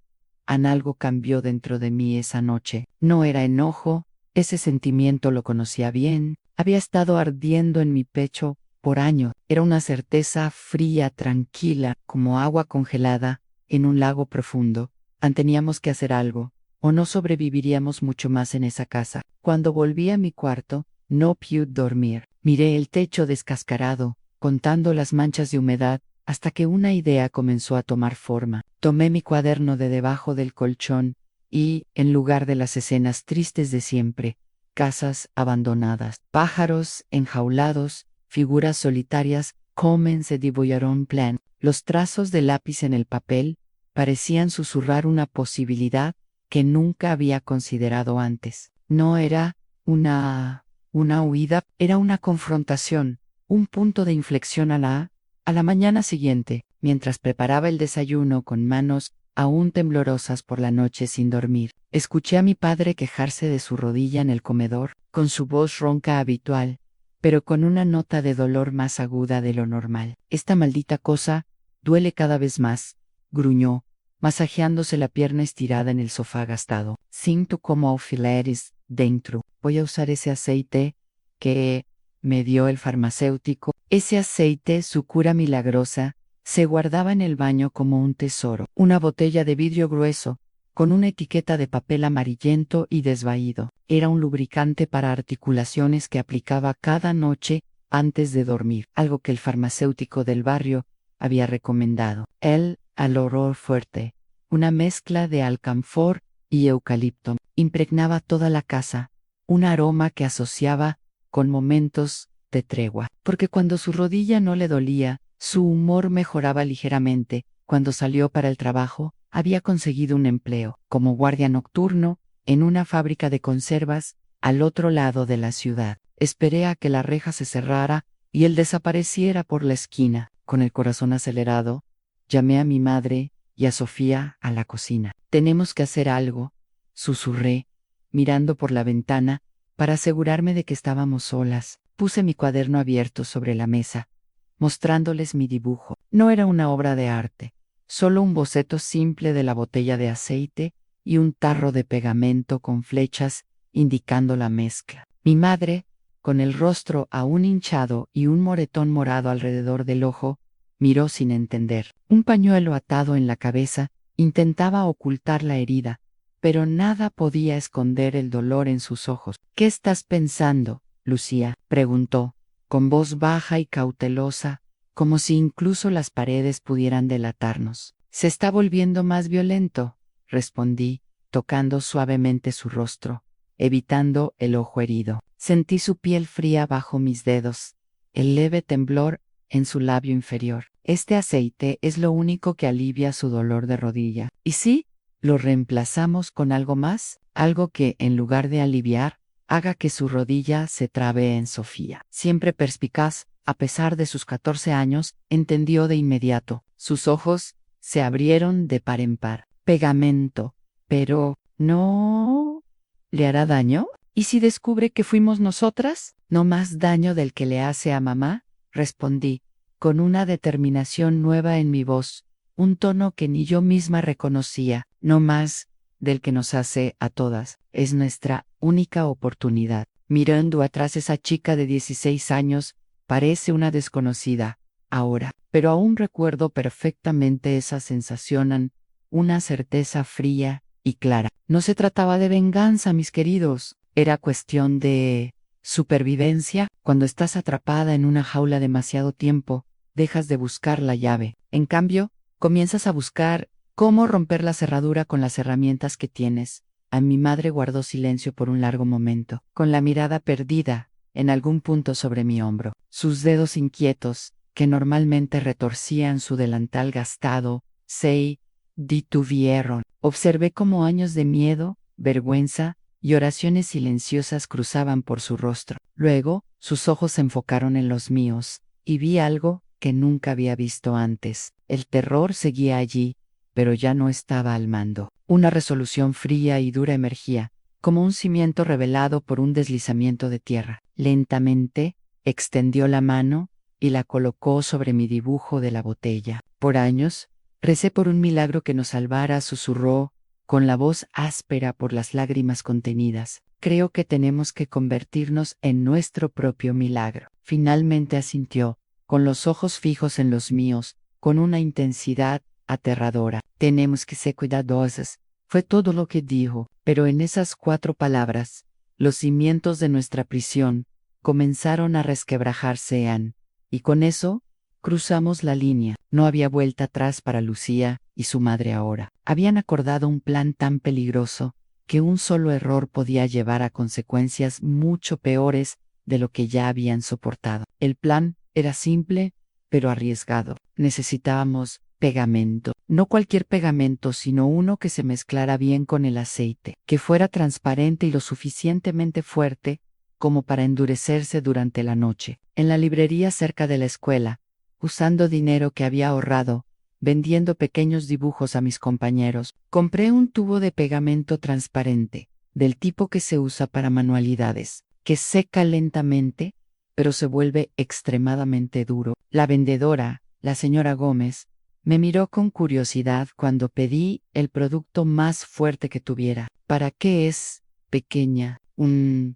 Algo cambió dentro de mí esa noche. No era enojo, ese sentimiento lo conocía bien, había estado ardiendo en mi pecho por años. Era una certeza fría, tranquila, como agua congelada en un lago profundo. Teníamos que hacer algo, o no sobreviviríamos mucho más en esa casa. Cuando volví a mi cuarto, no pude dormir. Miré el techo descascarado, contando las manchas de humedad, hasta que una idea comenzó a tomar forma. Tomé mi cuaderno de debajo del colchón y, en lugar de las escenas tristes de siempre, casas abandonadas, pájaros enjaulados, figuras solitarias, comencé a dibujar un plan. Los trazos de lápiz en el papel parecían susurrar una posibilidad que nunca había considerado antes. No era una huida, era una confrontación, un punto de inflexión a la mañana siguiente, mientras preparaba el desayuno con manos aún temblorosas por la noche sin dormir, escuché a mi padre quejarse de su rodilla en el comedor, con su voz ronca habitual, pero con una nota de dolor más aguda de lo normal. Esta maldita cosa duele cada vez más, gruñó, masajeándose la pierna estirada en el sofá gastado. Siento como alfileres dentro. Voy a usar ese aceite que me dio el farmacéutico. Ese aceite, su cura milagrosa, se guardaba en el baño como un tesoro. Una botella de vidrio grueso, con una etiqueta de papel amarillento y desvaído. Era un lubricante para articulaciones que aplicaba cada noche antes de dormir, algo que el farmacéutico del barrio había recomendado. Él, al olor fuerte, una mezcla de alcanfor y eucalipto, impregnaba toda la casa, un aroma que asociaba con momentos de tregua, porque cuando su rodilla no le dolía, su humor mejoraba ligeramente. Cuando salió para el trabajo, había conseguido un empleo como guardia nocturno en una fábrica de conservas al otro lado de la ciudad. Esperé a que la reja se cerrara y él desapareciera por la esquina. Con el corazón acelerado, llamé a mi madre y a Sofía a la cocina. Tenemos que hacer algo, susurré, mirando por la ventana, para asegurarme de que estábamos solas. Puse mi cuaderno abierto sobre la mesa, mostrándoles mi dibujo. No era una obra de arte, solo un boceto simple de la botella de aceite y un tarro de pegamento con flechas indicando la mezcla. Mi madre, con el rostro aún hinchado y un moretón morado alrededor del ojo, miró sin entender. Un pañuelo atado en la cabeza intentaba ocultar la herida, pero nada podía esconder el dolor en sus ojos. ¿Qué estás pensando, Lucía?, preguntó, con voz baja y cautelosa, como si incluso las paredes pudieran delatarnos. Se está volviendo más violento, respondí, tocando suavemente su rostro, evitando el ojo herido. Sentí su piel fría bajo mis dedos, el leve temblor en su labio inferior. Este aceite es lo único que alivia su dolor de rodilla. ¿Y si lo reemplazamos con algo más? Algo que, en lugar de aliviar, haga que su rodilla se trabe en Sofía. Siempre perspicaz, a pesar de sus 14 años, entendió de inmediato. Sus ojos se abrieron de par en par. Pegamento. Pero, ¿no le hará daño? ¿Y si descubre que fuimos nosotras? No más daño del que le hace a mamá, respondí, con una determinación nueva en mi voz, un tono que ni yo misma reconocía. No más del que nos hace a todas. Es nuestra única oportunidad. Mirando atrás, esa chica de 16 años parece una desconocida ahora, pero aún recuerdo perfectamente esa sensación, una certeza fría y clara. No se trataba de venganza, mis queridos, era cuestión de supervivencia. Cuando estás atrapada en una jaula demasiado tiempo, dejas de buscar la llave. En cambio, comienzas a buscar cómo romper la cerradura con las herramientas que tienes. A mi madre guardó silencio por un largo momento, con la mirada perdida en algún punto sobre mi hombro. Sus dedos inquietos, que normalmente retorcían su delantal gastado, se detuvieron. Observé cómo años de miedo, vergüenza y oraciones silenciosas cruzaban por su rostro. Luego, sus ojos se enfocaron en los míos, y vi algo que nunca había visto antes. El terror seguía allí, pero ya no estaba al mando. Una resolución fría y dura emergía, como un cimiento revelado por un deslizamiento de tierra. Lentamente, extendió la mano y la colocó sobre mi dibujo de la botella. Por años, recé por un milagro que nos salvara, susurró, con la voz áspera por las lágrimas contenidas. Creo que tenemos que convertirnos en nuestro propio milagro. Finalmente asintió, con los ojos fijos en los míos, con una intensidad aterradora. Tenemos que ser cuidadosas. Fue todo lo que dijo, pero en esas 4 palabras, los cimientos de nuestra prisión comenzaron a resquebrajarse, y con eso cruzamos la línea. No había vuelta atrás para Lucía y su madre ahora. Habían acordado un plan tan peligroso que un solo error podía llevar a consecuencias mucho peores de lo que ya habían soportado. El plan era simple, pero arriesgado. Necesitábamos pegamento. No cualquier pegamento, sino uno que se mezclara bien con el aceite, que fuera transparente y lo suficientemente fuerte como para endurecerse durante la noche. En la librería cerca de la escuela, usando dinero que había ahorrado, vendiendo pequeños dibujos a mis compañeros, compré un tubo de pegamento transparente, del tipo que se usa para manualidades, que seca lentamente, pero se vuelve extremadamente duro. La vendedora, la señora Gómez, me miró con curiosidad cuando pedí el producto más fuerte que tuviera. ¿Para qué es, pequeña? ¿Un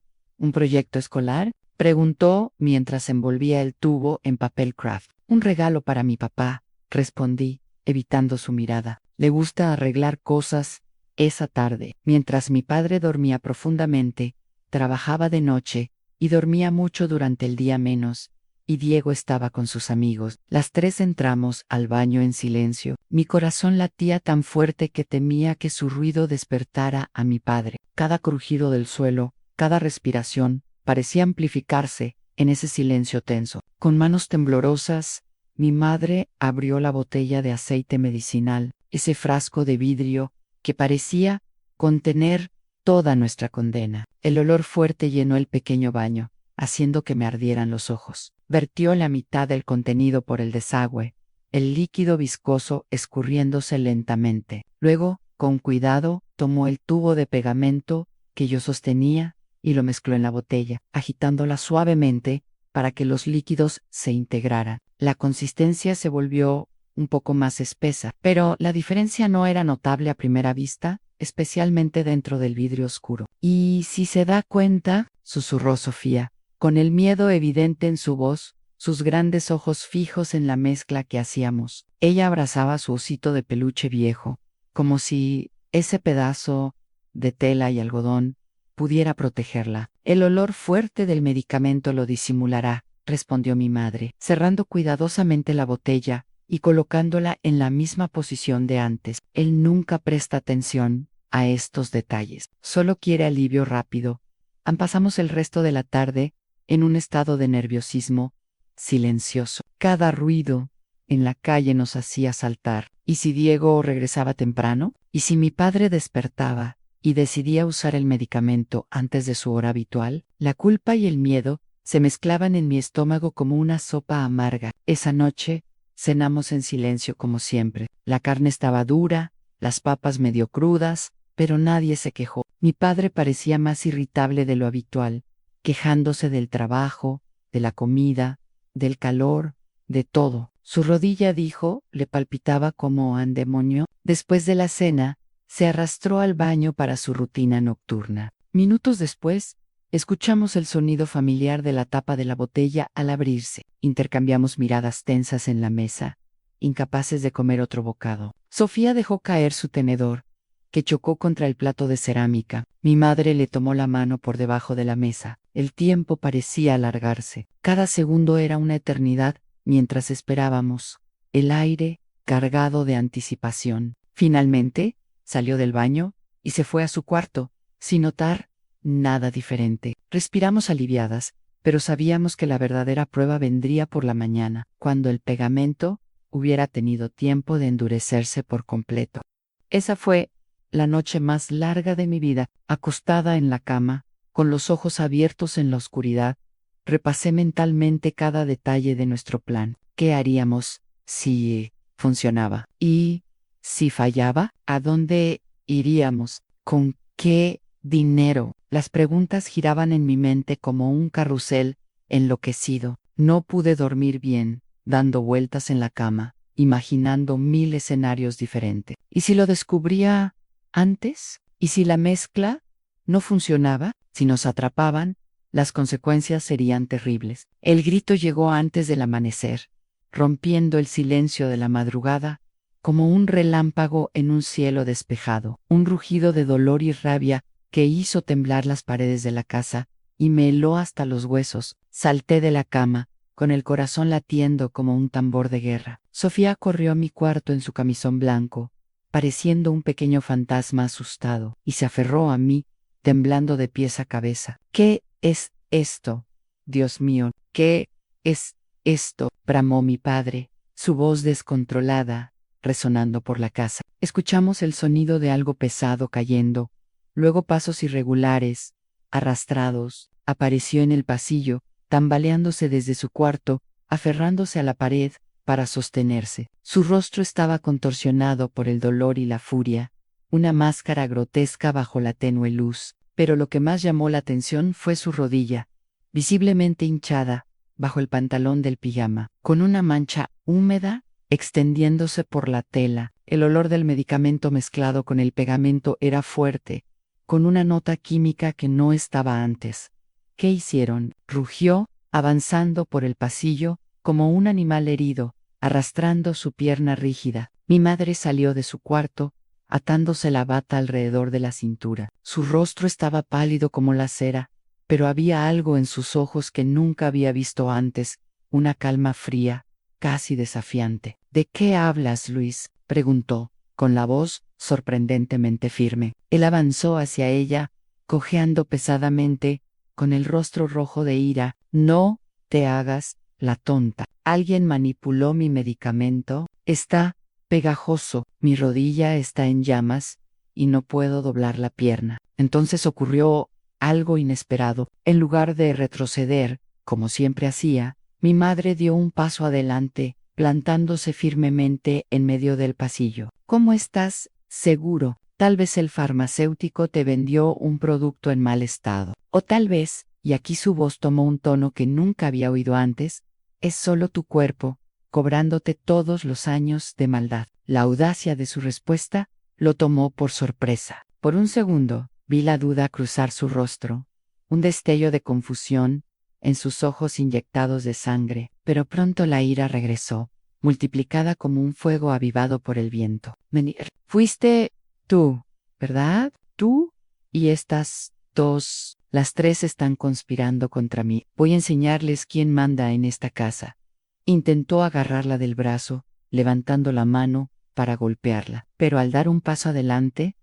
proyecto escolar?, preguntó mientras envolvía el tubo en papel craft. Un regalo para mi papá, respondí, evitando su mirada. Le gusta arreglar cosas Esa tarde, mientras mi padre dormía profundamente, trabajaba de noche y dormía mucho durante el día menos, y Diego estaba con sus amigos. Las tres entramos al baño en silencio. Mi corazón latía tan fuerte que temía que su ruido despertara a mi padre. Cada crujido del suelo, cada respiración, parecía amplificarse en ese silencio tenso. Con manos temblorosas, mi madre abrió la botella de aceite medicinal, ese frasco de vidrio que parecía contener toda nuestra condena. El olor fuerte llenó el pequeño baño, haciendo que me ardieran los ojos. Vertió la mitad del contenido por el desagüe, el líquido viscoso escurriéndose lentamente. Luego, con cuidado, tomó el tubo de pegamento que yo sostenía y lo mezcló en la botella, agitándola suavemente para que los líquidos se integraran. La consistencia se volvió un poco más espesa, pero la diferencia no era notable a primera vista, especialmente dentro del vidrio oscuro. «Y si se da cuenta», susurró Sofía, con el miedo evidente en su voz, sus grandes ojos fijos en la mezcla que hacíamos. Ella abrazaba su osito de peluche viejo, como si ese pedazo de tela y algodón pudiera protegerla. «El olor fuerte del medicamento lo disimulará», respondió mi madre, cerrando cuidadosamente la botella y colocándola en la misma posición de antes. Él nunca presta atención a estos detalles, solo quiere alivio rápido. Pasamos el resto de la tarde en un estado de nerviosismo silencioso. Cada ruido en la calle nos hacía saltar. ¿Y si Diego regresaba temprano? ¿Y si mi padre despertaba y decidía usar el medicamento antes de su hora habitual? La culpa y el miedo se mezclaban en mi estómago como una sopa amarga. Esa noche cenamos en silencio como siempre. La carne estaba dura, las papas medio crudas, pero nadie se quejó. Mi padre parecía más irritable de lo habitual, quejándose del trabajo, de la comida, del calor, de todo. Su rodilla, dijo, le palpitaba como a demonio. Después de la cena, se arrastró al baño para su rutina nocturna. Minutos después, escuchamos el sonido familiar de la tapa de la botella al abrirse. Intercambiamos miradas tensas en la mesa, incapaces de comer otro bocado. Sofía dejó caer su tenedor, que chocó contra el plato de cerámica. Mi madre le tomó la mano por debajo de la mesa. El tiempo parecía alargarse. Cada segundo era una eternidad mientras esperábamos, el aire cargado de anticipación. Finalmente, salió del baño y se fue a su cuarto, sin notar nada diferente. Respiramos aliviadas, pero sabíamos que la verdadera prueba vendría por la mañana, cuando el pegamento hubiera tenido tiempo de endurecerse por completo. Esa fue la noche más larga de mi vida. Acostada en la cama, con los ojos abiertos en la oscuridad, repasé mentalmente cada detalle de nuestro plan. ¿Qué haríamos si funcionaba? ¿Y si fallaba? ¿A dónde iríamos? ¿Con qué dinero? Las preguntas giraban en mi mente como un carrusel enloquecido. No pude dormir bien, dando vueltas en la cama, imaginando 1000 escenarios diferentes. ¿Y si lo descubría antes? ¿Y si la mezcla no funcionaba? Si nos atrapaban, las consecuencias serían terribles. El grito llegó antes del amanecer, rompiendo el silencio de la madrugada, como un relámpago en un cielo despejado, un rugido de dolor y rabia que hizo temblar las paredes de la casa y me heló hasta los huesos. Salté de la cama, con el corazón latiendo como un tambor de guerra. Sofía corrió a mi cuarto en su camisón blanco, pareciendo un pequeño fantasma asustado, y se aferró a mí, temblando de pies a cabeza. «¿Qué es esto? Dios mío, ¿qué es esto?», bramó mi padre, su voz descontrolada, resonando por la casa. Escuchamos el sonido de algo pesado cayendo, luego pasos irregulares, arrastrados. Apareció en el pasillo, tambaleándose desde su cuarto, aferrándose a la pared para sostenerse. Su rostro estaba contorsionado por el dolor y la furia, una máscara grotesca bajo la tenue luz. Pero lo que más llamó la atención fue su rodilla, visiblemente hinchada, bajo el pantalón del pijama, con una mancha húmeda extendiéndose por la tela. El olor del medicamento mezclado con el pegamento era fuerte, con una nota química que no estaba antes. «¿Qué hicieron?», rugió, avanzando por el pasillo, como un animal herido, arrastrando su pierna rígida. Mi madre salió de su cuarto, atándose la bata alrededor de la cintura. Su rostro estaba pálido como la cera, pero había algo en sus ojos que nunca había visto antes, una calma fría, casi desafiante. ¿De qué hablas, Luis?, preguntó, con la voz sorprendentemente firme. Él avanzó hacia ella, cojeando pesadamente, con el rostro rojo de ira. No te hagas la tonta. Alguien manipuló mi medicamento. Está pegajoso. Mi rodilla está en llamas y no puedo doblar la pierna. Entonces ocurrió algo inesperado. En lugar de retroceder, como siempre hacía, mi madre dio un paso adelante, plantándose firmemente en medio del pasillo. ¿Cómo estás? Seguro. Tal vez el farmacéutico te vendió un producto en mal estado. O tal vez, y aquí su voz tomó un tono que nunca había oído antes, es solo tu cuerpo, cobrándote todos los años de maldad. La audacia de su respuesta lo tomó por sorpresa. Por un segundo, vi la duda cruzar su rostro, un destello de confusión en sus ojos inyectados de sangre, pero pronto la ira regresó, multiplicada como un fuego avivado por el viento. Fuiste tú, ¿verdad? Tú y estas dos, las tres están conspirando contra mí. Voy a enseñarles quién manda en esta casa. Intentó agarrarla del brazo, levantando la mano para golpearla, pero al dar un paso adelante,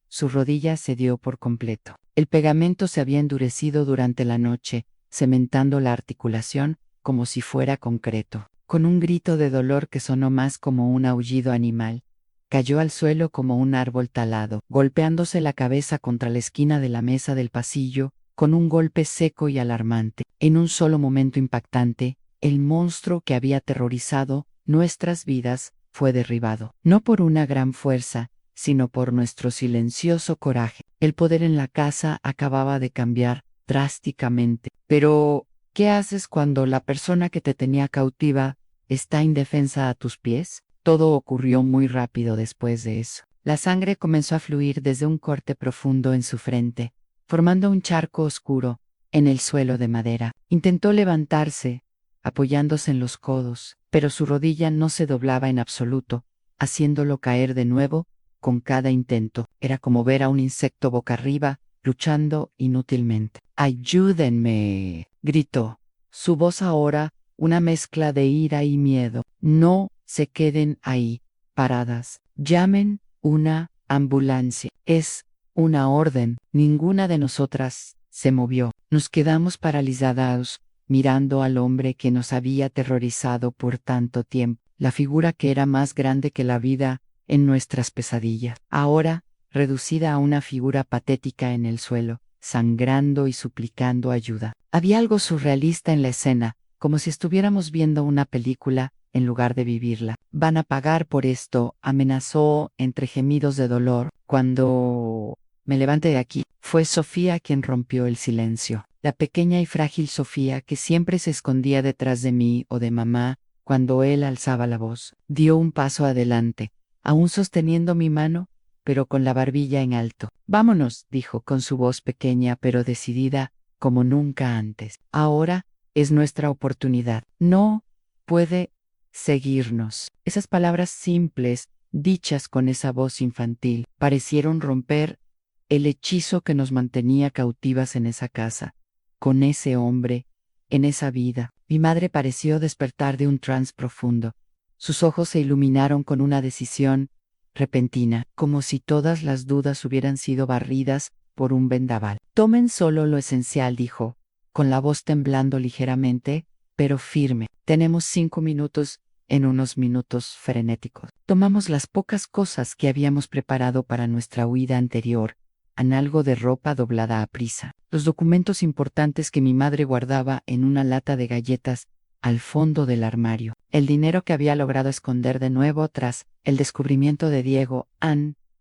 su rodilla cedió por completo. El pegamento se había endurecido durante la noche, cementando la articulación como si fuera concreto. Con un grito de dolor que sonó más como un aullido animal, cayó al suelo como un árbol talado, golpeándose la cabeza contra la esquina de la mesa del pasillo, con un golpe seco y alarmante. En un solo momento impactante, el monstruo que había aterrorizado nuestras vidas fue derribado, no por una gran fuerza, sino por nuestro silencioso coraje. El poder en la casa acababa de cambiar drásticamente. Pero, ¿qué haces cuando la persona que te tenía cautiva está indefensa a tus pies? Todo ocurrió muy rápido después de eso. La sangre comenzó a fluir desde un corte profundo en su frente, formando un charco oscuro en el suelo de madera. Intentó levantarse, apoyándose en los codos, pero su rodilla no se doblaba en absoluto, haciéndolo caer de nuevo con cada intento. Era como ver a un insecto boca arriba, luchando inútilmente. ¡Ayúdenme!, gritó. Su voz ahora, una mezcla de ira y miedo. No se queden ahí, paradas. Llamen una ambulancia. Es una orden. Ninguna de nosotras se movió. Nos quedamos paralizados, mirando al hombre que nos había aterrorizado por tanto tiempo. La figura que era más grande que la vida en nuestras pesadillas. Ahora, reducida a una figura patética en el suelo, sangrando y suplicando ayuda. Había algo surrealista en la escena, como si estuviéramos viendo una película en lugar de vivirla. Van a pagar por esto, amenazó entre gemidos de dolor. Cuando me levante de aquí, fue Sofía quien rompió el silencio. La pequeña y frágil Sofía que siempre se escondía detrás de mí o de mamá cuando él alzaba la voz. Dio un paso adelante, aún sosteniendo mi mano, pero con la barbilla en alto. Vámonos, dijo con su voz pequeña pero decidida como nunca antes. Ahora es nuestra oportunidad. No puede seguirnos. Esas palabras simples, dichas con esa voz infantil, parecieron romper el hechizo que nos mantenía cautivas en esa casa, con ese hombre, en esa vida. Mi madre pareció despertar de un trance profundo. Sus ojos se iluminaron con una decisión repentina, como si todas las dudas hubieran sido barridas por un vendaval. Tomen solo lo esencial, dijo, con la voz temblando ligeramente, pero firme. Tenemos 5 minutos en unos minutos frenéticos. Tomamos las pocas cosas que habíamos preparado para nuestra huida anterior, en algo de ropa doblada a prisa, los documentos importantes que mi madre guardaba en una lata de galletas al fondo del armario, el dinero que había logrado esconder de nuevo tras el descubrimiento de Diego.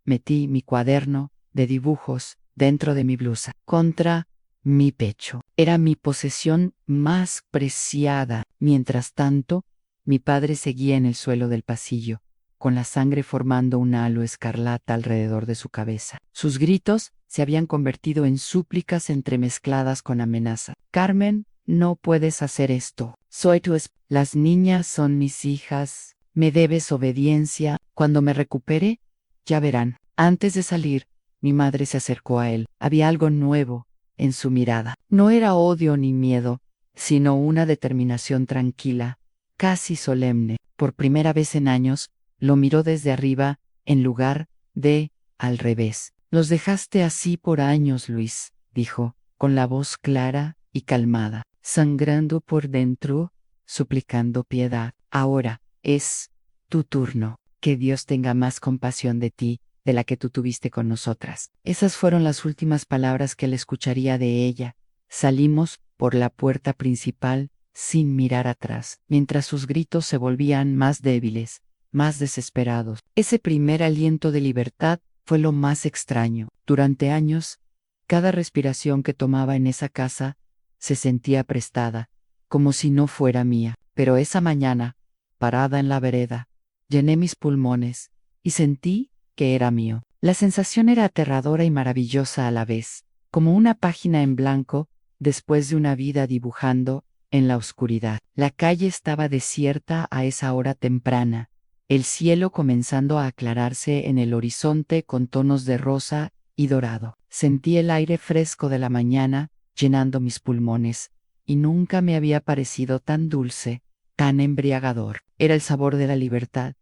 Metí mi cuaderno de dibujos dentro de mi blusa, contra mi pecho. Era mi posesión más preciada. Mientras tanto, mi padre seguía en el suelo del pasillo, con la sangre formando un halo escarlata alrededor de su cabeza. Sus gritos se habían convertido en súplicas entremezcladas con amenaza. Carmen, no puedes hacer esto. Soy tu esposa. Las niñas son mis hijas. Me debes obediencia. Cuando me recupere, ya verán. Antes de salir, mi madre se acercó a él. Había algo nuevo en su mirada. No era odio ni miedo, sino una determinación tranquila, casi solemne. Por primera vez en años, lo miró desde arriba, en lugar de al revés. Los dejaste así por años, Luis, dijo, con la voz clara y calmada, sangrando por dentro, suplicando piedad. Ahora es tu turno. Que Dios tenga más compasión de ti de la que tú tuviste con nosotras. Esas fueron las últimas palabras que él escucharía de ella. Salimos por la puerta principal sin mirar atrás, mientras sus gritos se volvían más débiles, más desesperados. Ese primer aliento de libertad fue lo más extraño. Durante años, cada respiración que tomaba en esa casa se sentía prestada, como si no fuera mía. Pero esa mañana, parada en la vereda, llené mis pulmones y sentí que era mío. La sensación era aterradora y maravillosa a la vez, como una página en blanco después de una vida dibujando en la oscuridad. La calle estaba desierta a esa hora temprana, el cielo comenzando a aclararse en el horizonte con tonos de rosa y dorado. Sentí el aire fresco de la mañana llenando mis pulmones, y nunca me había parecido tan dulce, tan embriagador. Era el sabor de la libertad.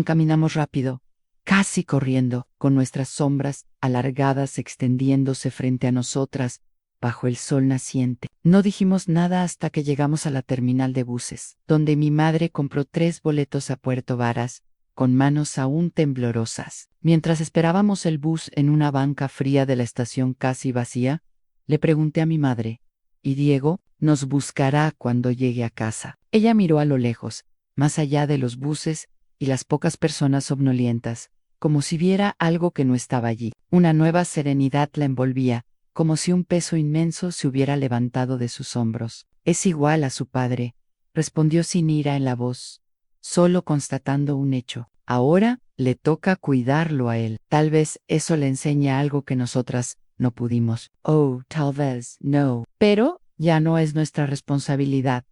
Caminamos rápido, casi corriendo, con nuestras sombras alargadas extendiéndose frente a nosotras, bajo el sol naciente. No dijimos nada hasta que llegamos a la terminal de buses, donde mi madre compró 3 boletos a Puerto Varas, con manos aún temblorosas. Mientras esperábamos el bus en una banca fría de la estación casi vacía, le pregunté a mi madre, ¿y Diego nos buscará cuando llegue a casa? Ella miró a lo lejos, más allá de los buses y las pocas personas somnolientas, como si viera algo que no estaba allí. Una nueva serenidad la envolvía, como si un peso inmenso se hubiera levantado de sus hombros. Es igual a su padre, respondió sin ira en la voz, solo constatando un hecho. Ahora le toca cuidarlo a él. Tal vez eso le enseña algo que nosotras no pudimos. Oh, tal vez no. Pero ya no es nuestra responsabilidad.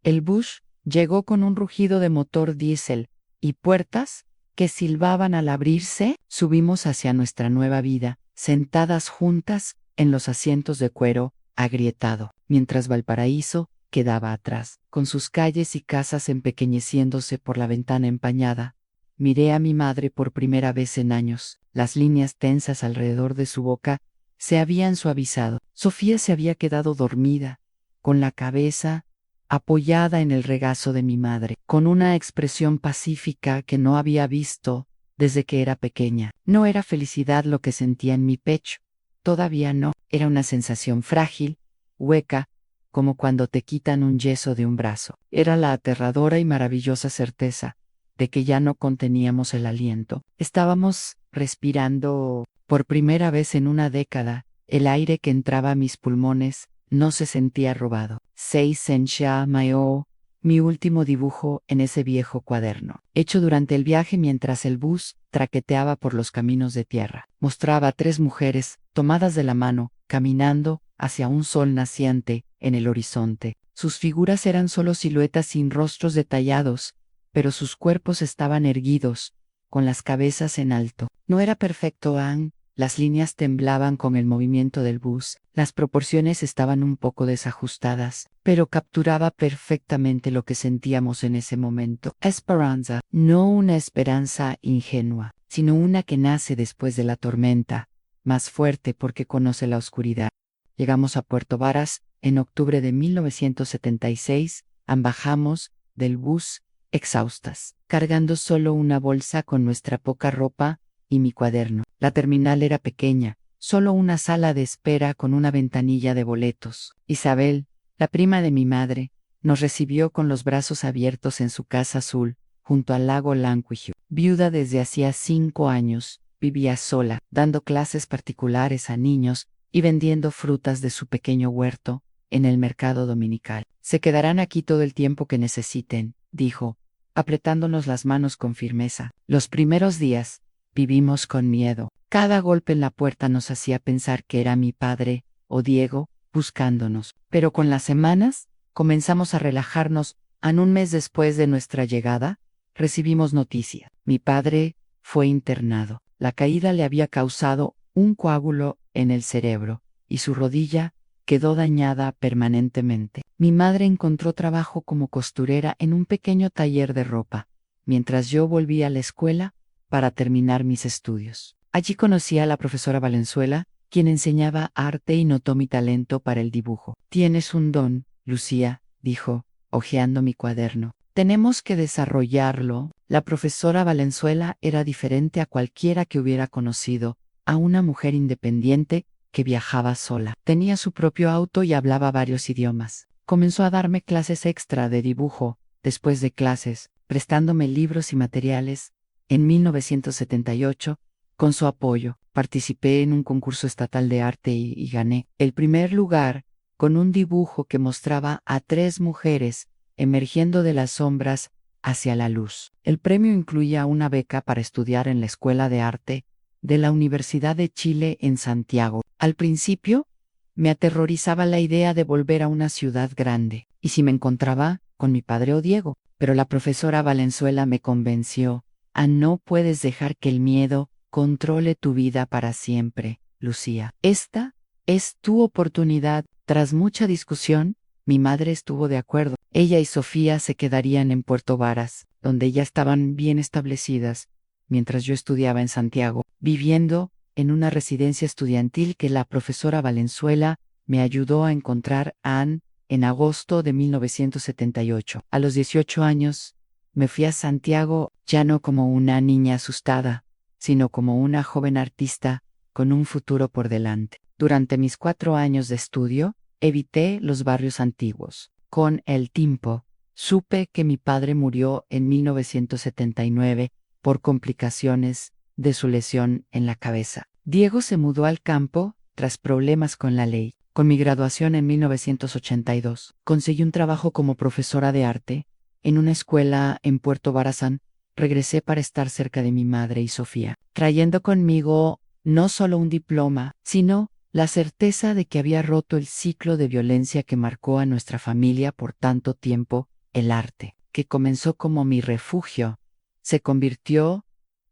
El bus llegó con un rugido de motor diésel y puertas que silbaban al abrirse. Subimos hacia nuestra nueva vida, sentadas juntas en los asientos de cuero agrietado, mientras Valparaíso quedaba atrás, con sus calles y casas empequeñeciéndose por la ventana empañada. Miré a mi madre por primera vez en años. Las líneas tensas alrededor de su boca se habían suavizado. Sofía se había quedado dormida, con la cabeza apoyada en el regazo de mi madre, con una expresión pacífica que no había visto desde que era pequeña. No era felicidad lo que sentía en mi pecho. Todavía no. Era una sensación frágil, hueca, como cuando te quitan un yeso de un brazo. Era la aterradora y maravillosa certeza de que ya no conteníamos el aliento. Estábamos respirando por primera vez en una década. El aire que entraba a mis pulmones no se sentía robado. Seisensha Mayo, mi último dibujo en ese viejo cuaderno, hecho durante el viaje mientras el bus traqueteaba por los caminos de tierra. Mostraba a 3 mujeres, tomadas de la mano, caminando hacia un sol naciente en el horizonte. Sus figuras eran solo siluetas sin rostros detallados, pero sus cuerpos estaban erguidos, con las cabezas en alto. No era perfecto, Anne. Las líneas temblaban con el movimiento del bus, las proporciones estaban un poco desajustadas, pero capturaba perfectamente lo que sentíamos en ese momento. Esperanza, no una esperanza ingenua, sino una que nace después de la tormenta, más fuerte porque conoce la oscuridad. Llegamos a Puerto Varas en octubre de 1976, bajamos del bus exhaustas, cargando solo una bolsa con nuestra poca ropa y mi cuaderno. La terminal era pequeña, solo una sala de espera con una ventanilla de boletos. Isabel, la prima de mi madre, nos recibió con los brazos abiertos en su casa azul, junto al lago Lanquihue. Viuda desde hacía 5 años, vivía sola, dando clases particulares a niños y vendiendo frutas de su pequeño huerto en el mercado dominical. Se quedarán aquí todo el tiempo que necesiten, dijo, apretándonos las manos con firmeza. Los primeros días, vivimos con miedo. Cada golpe en la puerta nos hacía pensar que era mi padre, o Diego, buscándonos. Pero con las semanas, comenzamos a relajarnos. Un mes después de nuestra llegada, recibimos noticia. Mi padre fue internado. La caída le había causado un coágulo en el cerebro, y su rodilla quedó dañada permanentemente. Mi madre encontró trabajo como costurera en un pequeño taller de ropa, mientras yo volví a la escuela para terminar mis estudios. Allí conocí a la profesora Valenzuela, quien enseñaba arte y notó mi talento para el dibujo. Tienes un don, Lucía, dijo, hojeando mi cuaderno. Tenemos que desarrollarlo. La profesora Valenzuela era diferente a cualquiera que hubiera conocido, a una mujer independiente que viajaba sola. Tenía su propio auto y hablaba varios idiomas. Comenzó a darme clases extra de dibujo, después de clases, prestándome libros y materiales. En 1978, con su apoyo, participé en un concurso estatal de arte y gané el primer lugar con un dibujo que mostraba a 3 mujeres emergiendo de las sombras hacia la luz. El premio incluía una beca para estudiar en la Escuela de Arte de la Universidad de Chile en Santiago. Al principio, me aterrorizaba la idea de volver a una ciudad grande, y si me encontraba con mi padre o Diego, pero la profesora Valenzuela me convenció. No puedes dejar que el miedo controle tu vida para siempre, Lucía. Esta es tu oportunidad. Tras mucha discusión, mi madre estuvo de acuerdo. Ella y Sofía se quedarían en Puerto Varas, donde ya estaban bien establecidas, mientras yo estudiaba en Santiago, viviendo en una residencia estudiantil que la profesora Valenzuela me ayudó a encontrar en agosto de 1978. A los 18 años, me fui a Santiago ya no como una niña asustada, sino como una joven artista con un futuro por delante. Durante mis 4 años de estudio, evité los barrios antiguos. Con el tiempo, supe que mi padre murió en 1979 por complicaciones de su lesión en la cabeza. Diego se mudó al campo tras problemas con la ley. Con mi graduación en 1982, conseguí un trabajo como profesora de arte en una escuela en Puerto Varazán. Regresé para estar cerca de mi madre y Sofía, trayendo conmigo no solo un diploma, sino la certeza de que había roto el ciclo de violencia que marcó a nuestra familia por tanto tiempo. El arte, que comenzó como mi refugio, se convirtió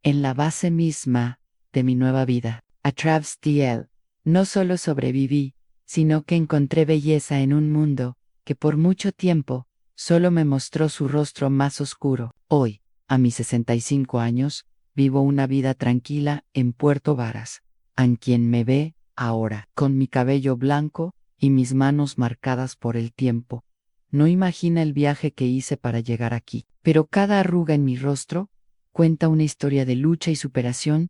en la base misma de mi nueva vida. A través de él, no solo sobreviví, sino que encontré belleza en un mundo que por mucho tiempo solo me mostró su rostro más oscuro. Hoy, a mis 65 años, vivo una vida tranquila en Puerto Varas. A quien me ve ahora, con mi cabello blanco y mis manos marcadas por el tiempo, no imagina el viaje que hice para llegar aquí. Pero cada arruga en mi rostro cuenta una historia de lucha y superación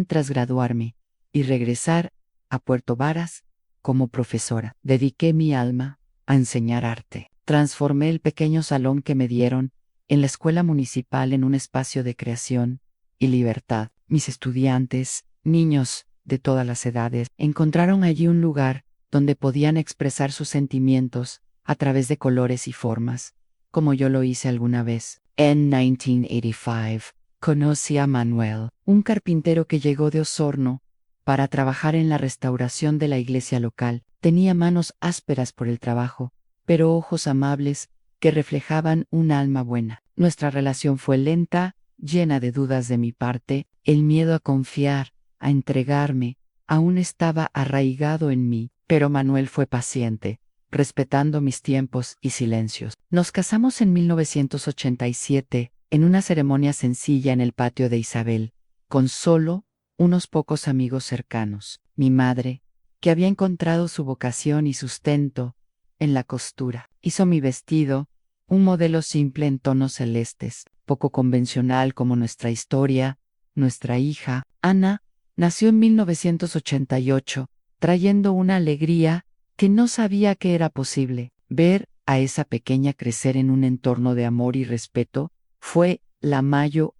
tras graduarme y regresar a Puerto Varas como profesora. Dediqué mi alma a enseñar arte. Transformé el pequeño salón que me dieron en la escuela municipal en un espacio de creación y libertad. Mis estudiantes, niños de todas las edades, encontraron allí un lugar donde podían expresar sus sentimientos a través de colores y formas, como yo lo hice alguna vez. En 1985, conocí a Manuel, un carpintero que llegó de Osorno para trabajar en la restauración de la iglesia local. Tenía manos ásperas por el trabajo, pero ojos amables que reflejaban un alma buena. Nuestra relación fue lenta, llena de dudas de mi parte. El miedo a confiar, a entregarme, aún estaba arraigado en mí, pero Manuel fue paciente, respetando mis tiempos y silencios. Nos casamos en 1987, en una ceremonia sencilla en el patio de Isabel, con solo unos pocos amigos cercanos. Mi madre, que había encontrado su vocación y sustento en la costura, hizo mi vestido, un modelo simple en tonos celestes, poco convencional como nuestra historia. Nuestra hija, Ana, nació en 1988, trayendo una alegría que no sabía que era posible. Ver a esa pequeña crecer en un entorno de amor y respeto fue la mayor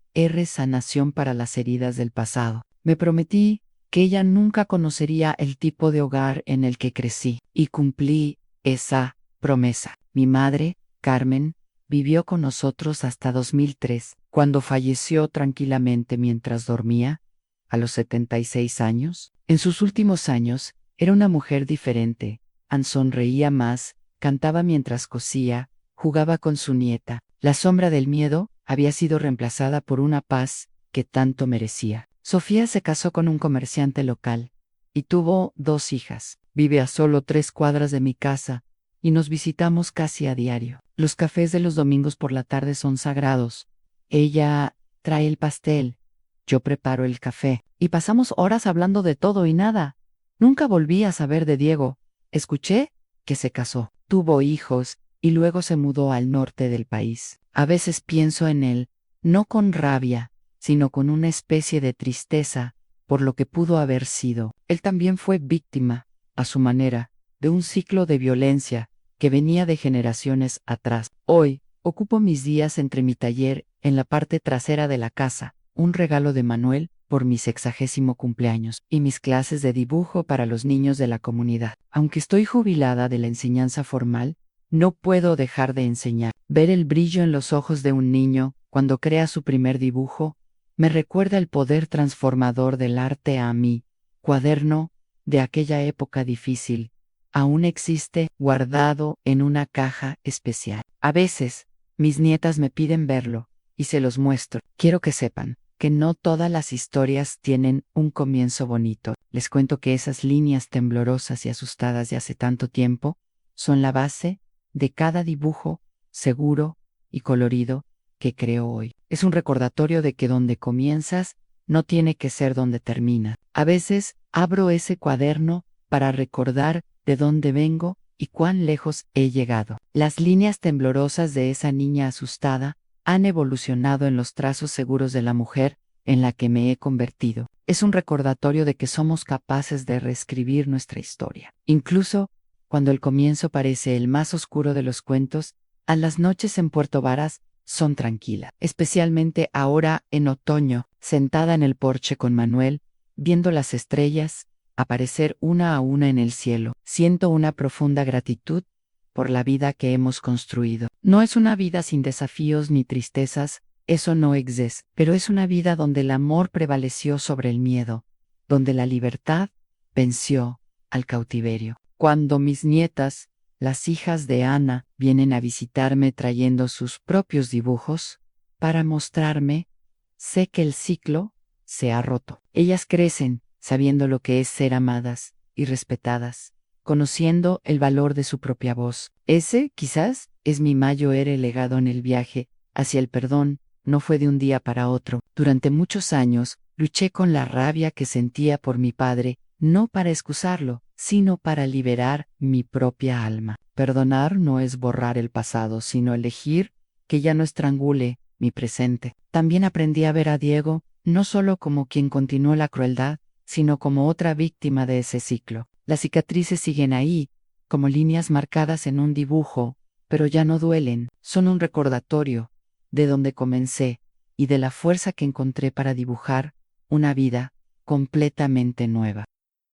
sanación para las heridas del pasado. Me prometí que ella nunca conocería el tipo de hogar en el que crecí, y cumplí esa promesa. Mi madre, Carmen, vivió con nosotros hasta 2003, cuando falleció tranquilamente mientras dormía, a los 76 años. En sus últimos años, era una mujer diferente. Sonreía más, cantaba mientras cosía, jugaba con su nieta. La sombra del miedo había sido reemplazada por una paz que tanto merecía. Sofía se casó con un comerciante local y tuvo 2 hijas. Vive a solo 3 cuadras de mi casa y nos visitamos casi a diario. Los cafés de los domingos por la tarde son sagrados. Ella trae el pastel, yo preparo el café y pasamos horas hablando de todo y nada. Nunca volví a saber de Diego. Escuché que se casó, tuvo hijos y luego se mudó al norte del país. A veces pienso en él, no con rabia, sino con una especie de tristeza por lo que pudo haber sido. Él también fue víctima, a su manera, de un ciclo de violencia que venía de generaciones atrás. Hoy, ocupo mis días entre mi taller en la parte trasera de la casa, un regalo de Manuel por mi 60º cumpleaños, y mis clases de dibujo para los niños de la comunidad. Aunque estoy jubilada de la enseñanza formal, no puedo dejar de enseñar. Ver el brillo en los ojos de un niño cuando crea su primer dibujo me recuerda el poder transformador del arte a mí. Cuaderno de aquella época difícil. Aún existe guardado en una caja especial. A veces, mis nietas me piden verlo y se los muestro. Quiero que sepan que no todas las historias tienen un comienzo bonito. Les cuento que esas líneas temblorosas y asustadas de hace tanto tiempo son la base de cada dibujo seguro y colorido que creo hoy. Es un recordatorio de que donde comienzas no tiene que ser donde termina. A veces abro ese cuaderno para recordar de dónde vengo y cuán lejos he llegado. Las líneas temblorosas de esa niña asustada han evolucionado en los trazos seguros de la mujer en la que me he convertido. Es un recordatorio de que somos capaces de reescribir nuestra historia. Incluso cuando el comienzo parece el más oscuro de los cuentos, a las noches en Puerto Varas son tranquilas, especialmente ahora en otoño, sentada en el porche con Manuel, viendo las estrellas aparecer una a una en el cielo. Siento una profunda gratitud por la vida que hemos construido. No es una vida sin desafíos ni tristezas, eso no existe, pero es una vida donde el amor prevaleció sobre el miedo, donde la libertad venció al cautiverio. Cuando mis nietas, las hijas de Ana, vienen a visitarme trayendo sus propios dibujos para mostrarme, sé que el ciclo se ha roto. Ellas crecen sabiendo lo que es ser amadas y respetadas, conociendo el valor de su propia voz. Ese, quizás, es mi mayor legado en el viaje hacia el perdón. No fue de un día para otro. Durante muchos años, luché con la rabia que sentía por mi padre, no para excusarlo, sino para liberar mi propia alma. Perdonar no es borrar el pasado, sino elegir que ya no estrangule mi presente. También aprendí a ver a Diego, no solo como quien continuó la crueldad, sino como otra víctima de ese ciclo. Las cicatrices siguen ahí, como líneas marcadas en un dibujo, pero ya no duelen, son un recordatorio de donde comencé y de la fuerza que encontré para dibujar una vida completamente nueva.